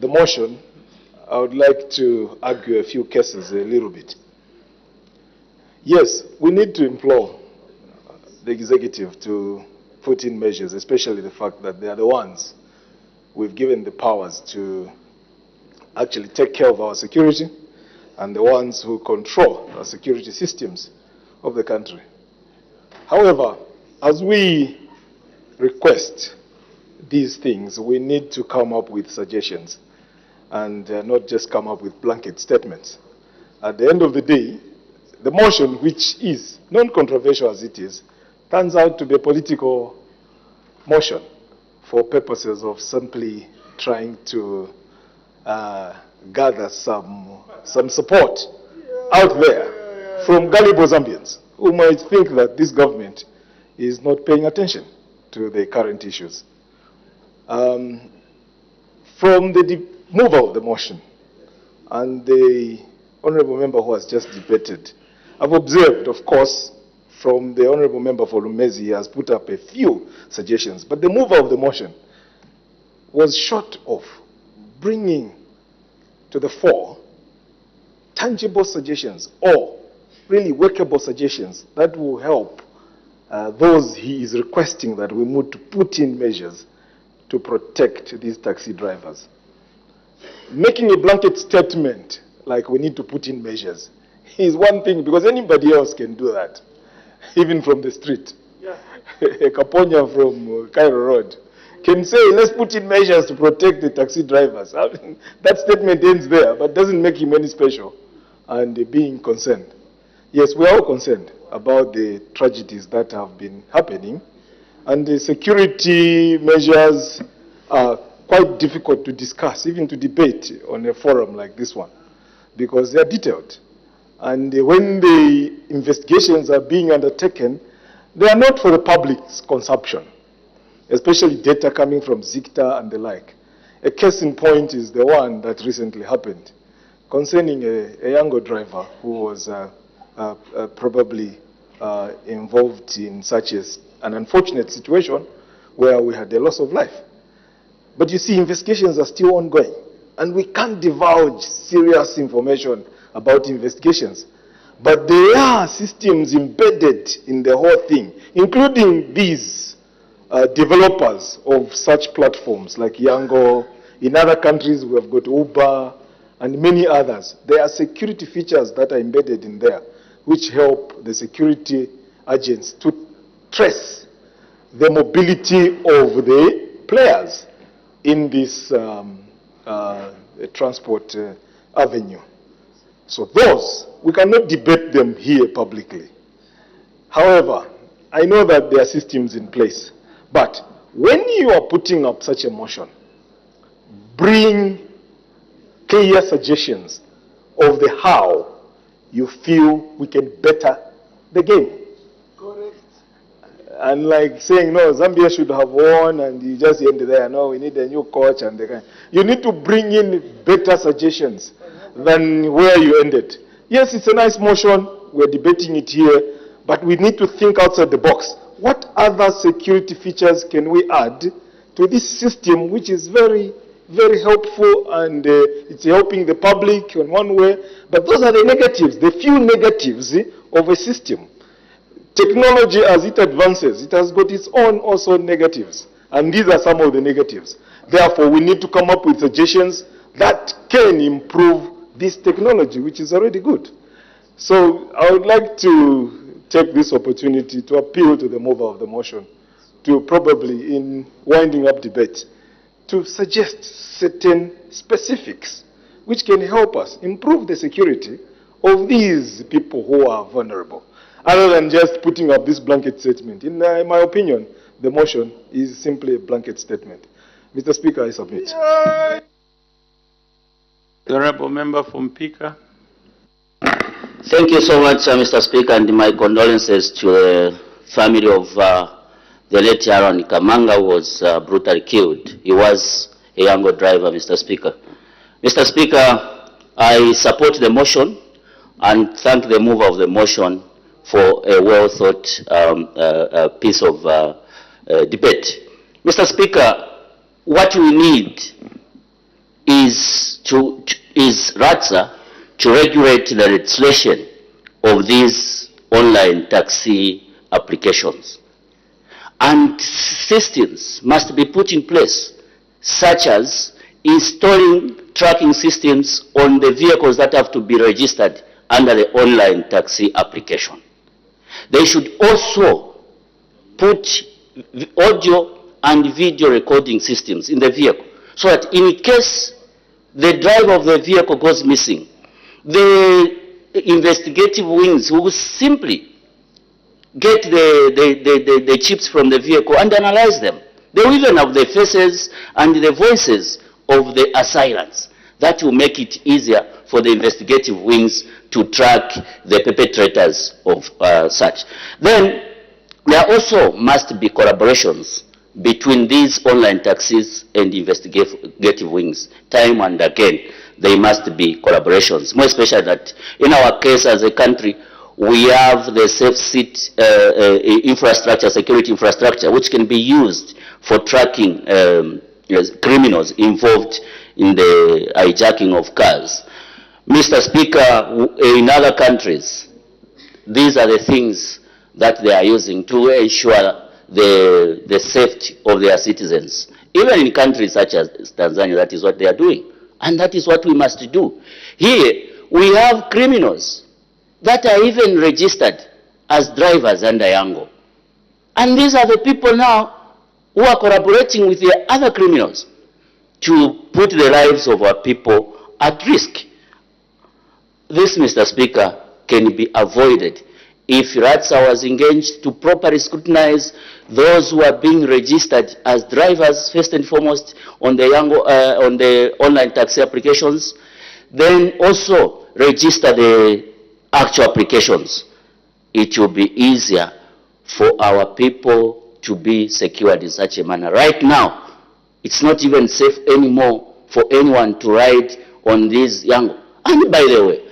the motion, I would like to argue a few cases a little bit. Yes, we need to implore the executive to put in measures, especially the fact that they are the ones we've given the powers to actually take care of our security and the ones who control the security systems of the country. However, as we request these things, we need to come up with suggestions and not just come up with blanket statements. At the end of the day, the motion, which is non-controversial as it is, turns out to be a political motion for purposes of simply trying to gather some support out there from gullible Zambians who might think that this government is not paying attention to the current issues. From the removal of the motion and the Honourable Member who has just debated, I've observed, of course, from the Honourable Member for Lumezi, he has put up a few suggestions, but the removal of the motion was short of bringing to the fore tangible suggestions or really workable suggestions that will help those he is requesting that we need to put in measures to protect these taxi drivers. Making a blanket statement like we need to put in measures is one thing, because anybody else can do that, even from the street. Yeah. A Kaponya from Cairo Road can say, let's put in measures to protect the taxi drivers. I mean, that statement ends there, but doesn't make him any special and being concerned. Yes, we are all concerned about the tragedies that have been happening, and the security measures are quite difficult to discuss, even to debate on a forum like this one, because they are detailed. And when the investigations are being undertaken, they are not for the public's consumption, especially data coming from ZICTA and the like. A case in point is the one that recently happened concerning a younger driver who was probably involved in such an unfortunate situation where we had a loss of life. But you see, investigations are still ongoing, and we can't divulge serious information about investigations. But there are systems embedded in the whole thing, including these developers of such platforms like Yango. In other countries, we have got Uber and many others. There are security features that are embedded in there, which help the security agents to trace the mobility of the players in this transport avenue. So those, we cannot debate them here publicly. However, I know that there are systems in place. But when you are putting up such a motion, bring clear suggestions of the how you feel we can better the game. Correct. And like saying, no, Zambia should have won, and you just end there, no, we need a new coach, and the kind. You need to bring in better suggestions than where you ended. Yes, it's a nice motion, we're debating it here, but we need to think outside the box. What other security features can we add to this system, which is very very helpful, and it's helping the public in one way. But those are the negatives, the few negatives of a system. Technology, as it advances, it has got its own also negatives. And these are some of the negatives. Therefore, we need to come up with suggestions that can improve this technology, which is already good. So I would like to take this opportunity to appeal to the mover of the motion to probably, in winding up debate, to suggest certain specifics which can help us improve the security of these people who are vulnerable, other than just putting up this blanket statement. In my opinion, the motion is simply a blanket statement. Mr. Speaker, I submit. The Honourable Member from Pika. Thank you so much, Mr. Speaker, and my condolences to the family of the late Aaron Kamanga, who was brutally killed. He was a younger driver, Mr. Speaker. Mr. Speaker, I support the motion and thank the mover of the motion for a well-thought piece of debate. Mr. Speaker, what we need is RATSA to regulate the legislation of these online taxi applications. And systems must be put in place, such as installing tracking systems on the vehicles that have to be registered under the online taxi application. They should also put audio and video recording systems in the vehicle, so that in case the driver of the vehicle goes missing, the investigative wings will simply get the chips from the vehicle and analyze them. They will even have the faces and the voices of the assailants. That will make it easier for the investigative wings to track the perpetrators of such. Then there also must be collaborations between these online taxis and investigative wings. Time and again, there must be collaborations, more especially that in our case as a country, we have the safe seat infrastructure, security infrastructure, which can be used for tracking criminals involved in the hijacking of cars. Mr. Speaker, in other countries, these are the things that they are using to ensure the safety of their citizens. Even in countries such as Tanzania, that is what they are doing. And that is what we must do. Here, we have criminals that are even registered as drivers under Yango. And these are the people now who are collaborating with the other criminals to put the lives of our people at risk. This, Mr. Speaker, can be avoided if RATSA was engaged to properly scrutinize those who are being registered as drivers, first and foremost, on the online taxi applications, then also register the actual applications. It will be easier for our people to be secured in such a manner. Right now, it's not even safe anymore for anyone to ride on these Yango. And by the way,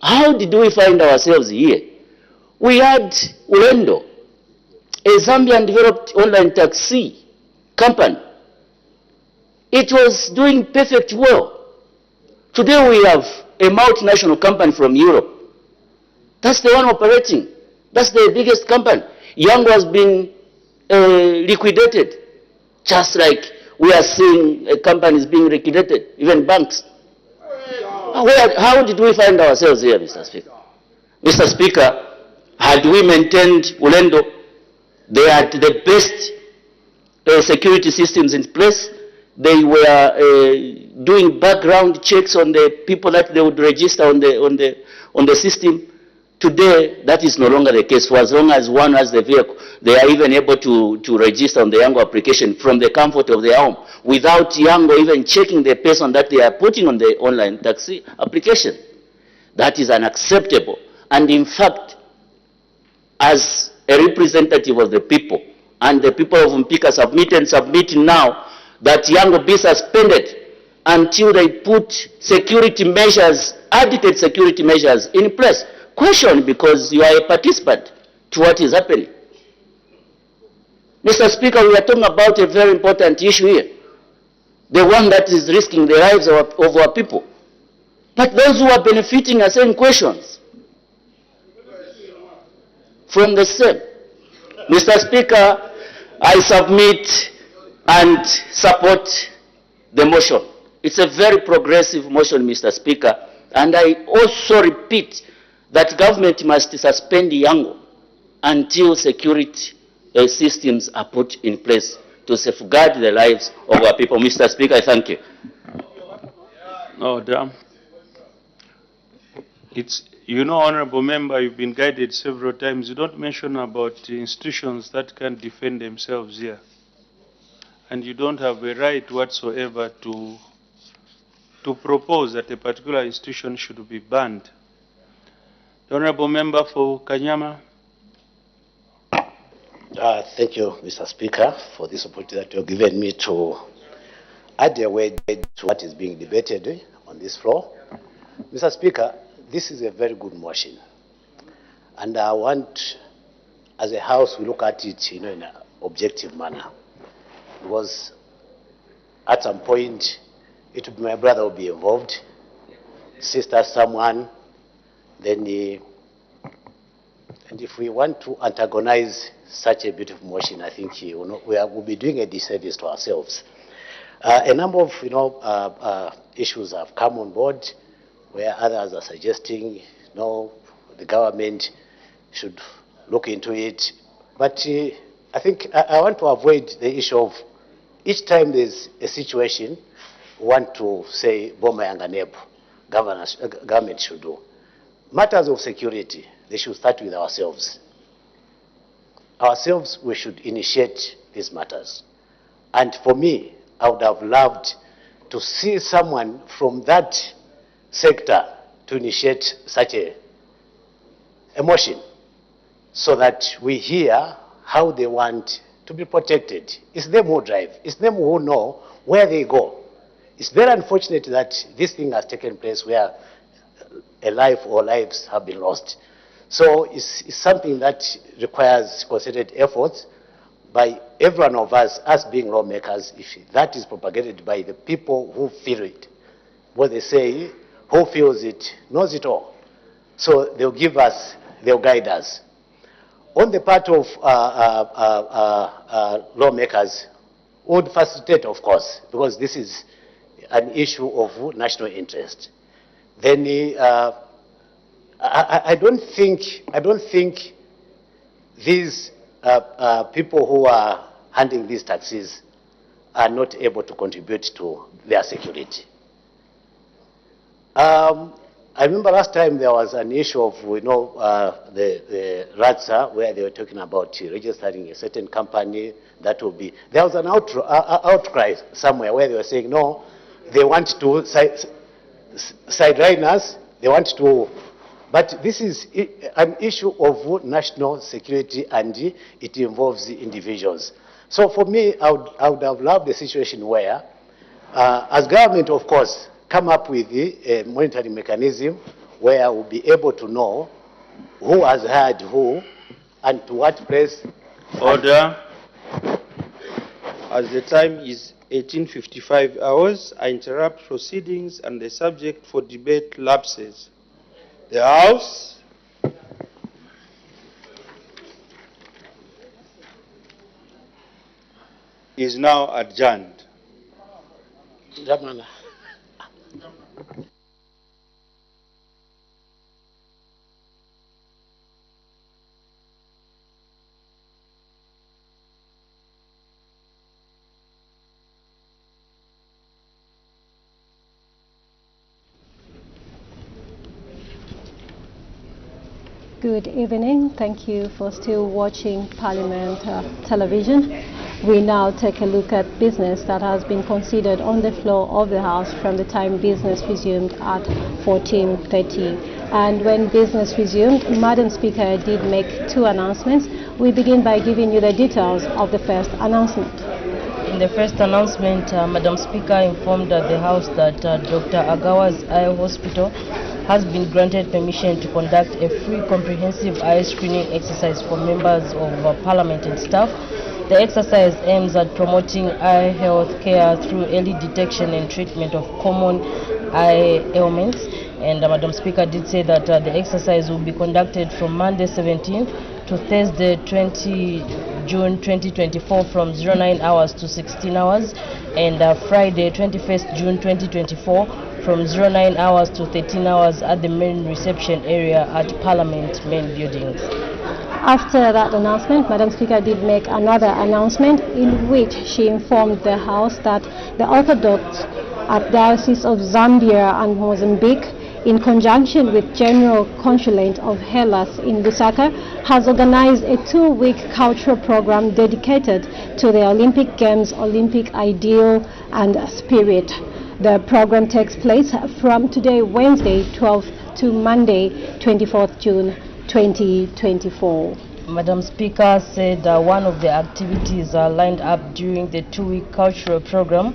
how did we find ourselves here? We had Ulendo, a Zambian developed online taxi company. It was doing perfect well. Today we have a multinational company from Europe. That's the one operating. That's the biggest company. Yango has been liquidated, just like we are seeing companies being liquidated, even banks. How did we find ourselves here, Mr. Speaker? Mr. Speaker, had we maintained Ulendo, they had the best security systems in place. They were doing background checks on the people that they would register on the system. Today, that is no longer the case. For as long as one has the vehicle, they are even able to register on the Yango application from the comfort of their home, without Yango even checking the person that they are putting on the online taxi application. That is unacceptable. And in fact, as a representative of the people, and the people of Mpika submitting now that Yango be suspended until they put security measures, adequate security measures in place. Question, because you are a participant to what is happening. Mr. Speaker, we are talking about a very important issue here. the one that is risking the lives of our people. But those who are benefiting are saying questions from the same. Mr. Speaker, I submit and support the motion. It's a very progressive motion, Mr. Speaker, and I also repeat that government must suspend Yango until security systems are put in place to safeguard the lives of our people. Mr. Speaker, I thank you. Order. You know, Honorable Member, you've been guided several times. You don't mention about institutions that can defend themselves here. And you don't have a right whatsoever to propose that a particular institution should be banned. The Honorable Member for Kanyama. Thank you, Mr. Speaker, for this opportunity that you've given me to add a word to what is being debated on this floor. Mr. Speaker, this is a very good motion. And I want, as a House, we look at it in an objective manner. Because at some point, it would be my brother will be involved, sister someone, then and if we want to antagonize such a beautiful motion, I think we'll be doing a disservice to ourselves. A number of issues have come on board where others are suggesting the government should look into it. But I think I want to avoid the issue of each time there's a situation, we want to say Boma Yanganebu, government should do. Matters of security, they should start with ourselves. Ourselves, we should initiate these matters. And for me, I would have loved to see someone from that sector to initiate such a motion so that we hear how they want to be protected. It's them who drive. It's them who know where they go. It's very unfortunate that this thing has taken place where a life or lives have been lost. So it's something that requires concerted efforts by every one of us being lawmakers, if that is propagated by the people who feel it. What they say, who feels it, knows it all. So they'll give us, they'll guide us. On the part of lawmakers, would facilitate, of course, because this is an issue of national interest. Then I don't think these people who are handling these taxes are not able to contribute to their security. I remember last time there was an issue of, the RATSA, where they were talking about registering a certain company that will be. There was an outcry somewhere where they were saying, no, they want to sideline us, they want to. But this is an issue of national security and it involves the individuals. So for me, I would have loved a situation where, as government, of course, come up with a monitoring mechanism where we'll be able to know who has hired who and to what place. Order. As the time is 18:55 hours, I interrupt proceedings and the subject for debate lapses. The House is now adjourned. Good evening. Thank you for still watching Parliament television. We now take a look at business that has been considered on the floor of the House from the time business resumed at 14:30. And when business resumed, Madam Speaker did make two announcements. We begin by giving you the details of the first announcement. In the first announcement, Madam Speaker informed the House that Dr. Agawa's Eye Hospital has been granted permission to conduct a free comprehensive eye screening exercise for members of Parliament and staff. The exercise aims at promoting eye health care through early detection and treatment of common eye ailments. And Madam Speaker did say that the exercise will be conducted from Monday 17th to Thursday 20 June 2024 from 09 hours to 16 hours, and Friday 21st June 2024 from 09 hours to 13 hours at the main reception area at Parliament main buildings. After that announcement, Madam Speaker did make another announcement in which she informed the House that the Orthodox Archdiocese of Zambia and Mozambique, in conjunction with General Consulate of Hellas in Lusaka, has organized a 2-week cultural program dedicated to the Olympic Games, Olympic Ideal and Spirit. The program takes place from today, Wednesday, 12th, to Monday, 24th June, 2024. Madam Speaker said one of the activities lined up during the 2-week cultural program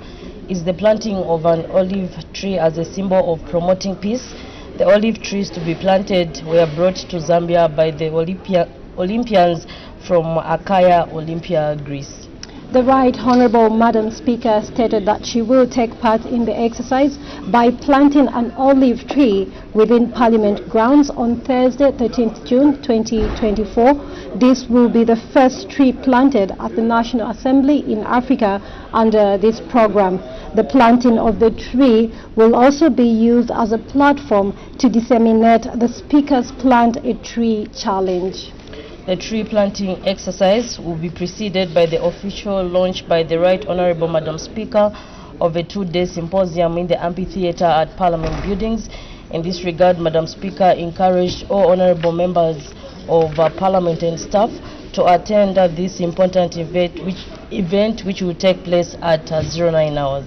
is the planting of an olive tree as a symbol of promoting peace. The olive trees to be planted were brought to Zambia by the Olympians from Akaya, Olympia, Greece. The Right Honourable Madam Speaker stated that she will take part in the exercise by planting an olive tree within Parliament grounds on Thursday, 13th June 2024. This will be the first tree planted at the National Assembly in Africa under this program. The planting of the tree will also be used as a platform to disseminate the Speaker's Plant a Tree challenge. The tree planting exercise will be preceded by the official launch by the Right Honourable Madam Speaker of a 2-day symposium in the amphitheatre at Parliament buildings. In this regard, Madam Speaker encouraged all honourable members of Parliament and staff to attend this important event which will take place at 09 hours.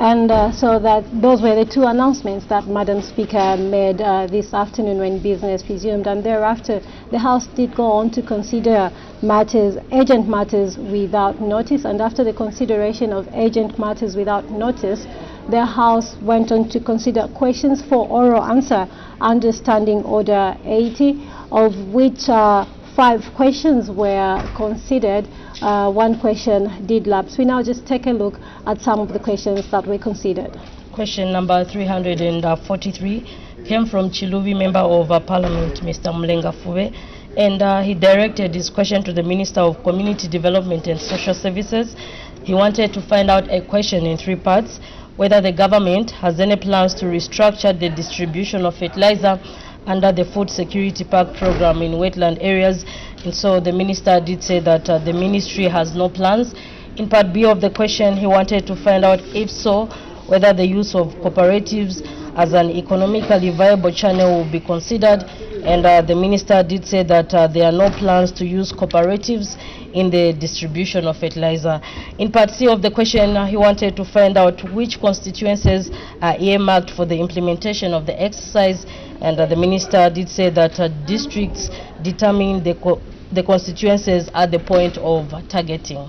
And so those were the 2 announcements that Madam Speaker made this afternoon when business resumed, and thereafter the House did go on to consider urgent matters without notice, and after the consideration of urgent matters without notice, the House went on to consider questions for oral answer under Standing Order 80, of which 5 questions were considered. 1 question did lapse. We now just take a look at some of the questions that were considered. Question number 343 came from Chiluvi, Member of Parliament, Mr. Mlenga Fube, and he directed his question to the Minister of Community Development and Social Services. He wanted to find out a question in 3 parts: whether the government has any plans to restructure the distribution of fertilizer under the Food Security Pack program in wetland areas. And so the minister did say that the ministry has no plans. In part B of the question, he wanted to find out, if so, whether the use of cooperatives as an economically viable channel will be considered. And the minister did say that there are no plans to use cooperatives in the distribution of fertilizer. In part C of the question, he wanted to find out which constituencies are earmarked for the implementation of the exercise, and the minister did say that districts determine the constituencies at the point of targeting.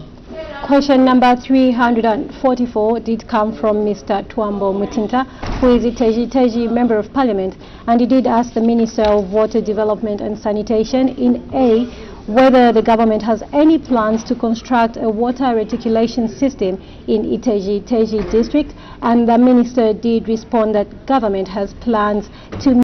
Question number 344 did come from Mr. Twambo Mutinta, who is a Teji Member of Parliament, and he did ask the Minister of Water Development and Sanitation in A, whether the government has any plans to construct a water reticulation system in Teji district, and the Minister did respond that government has plans to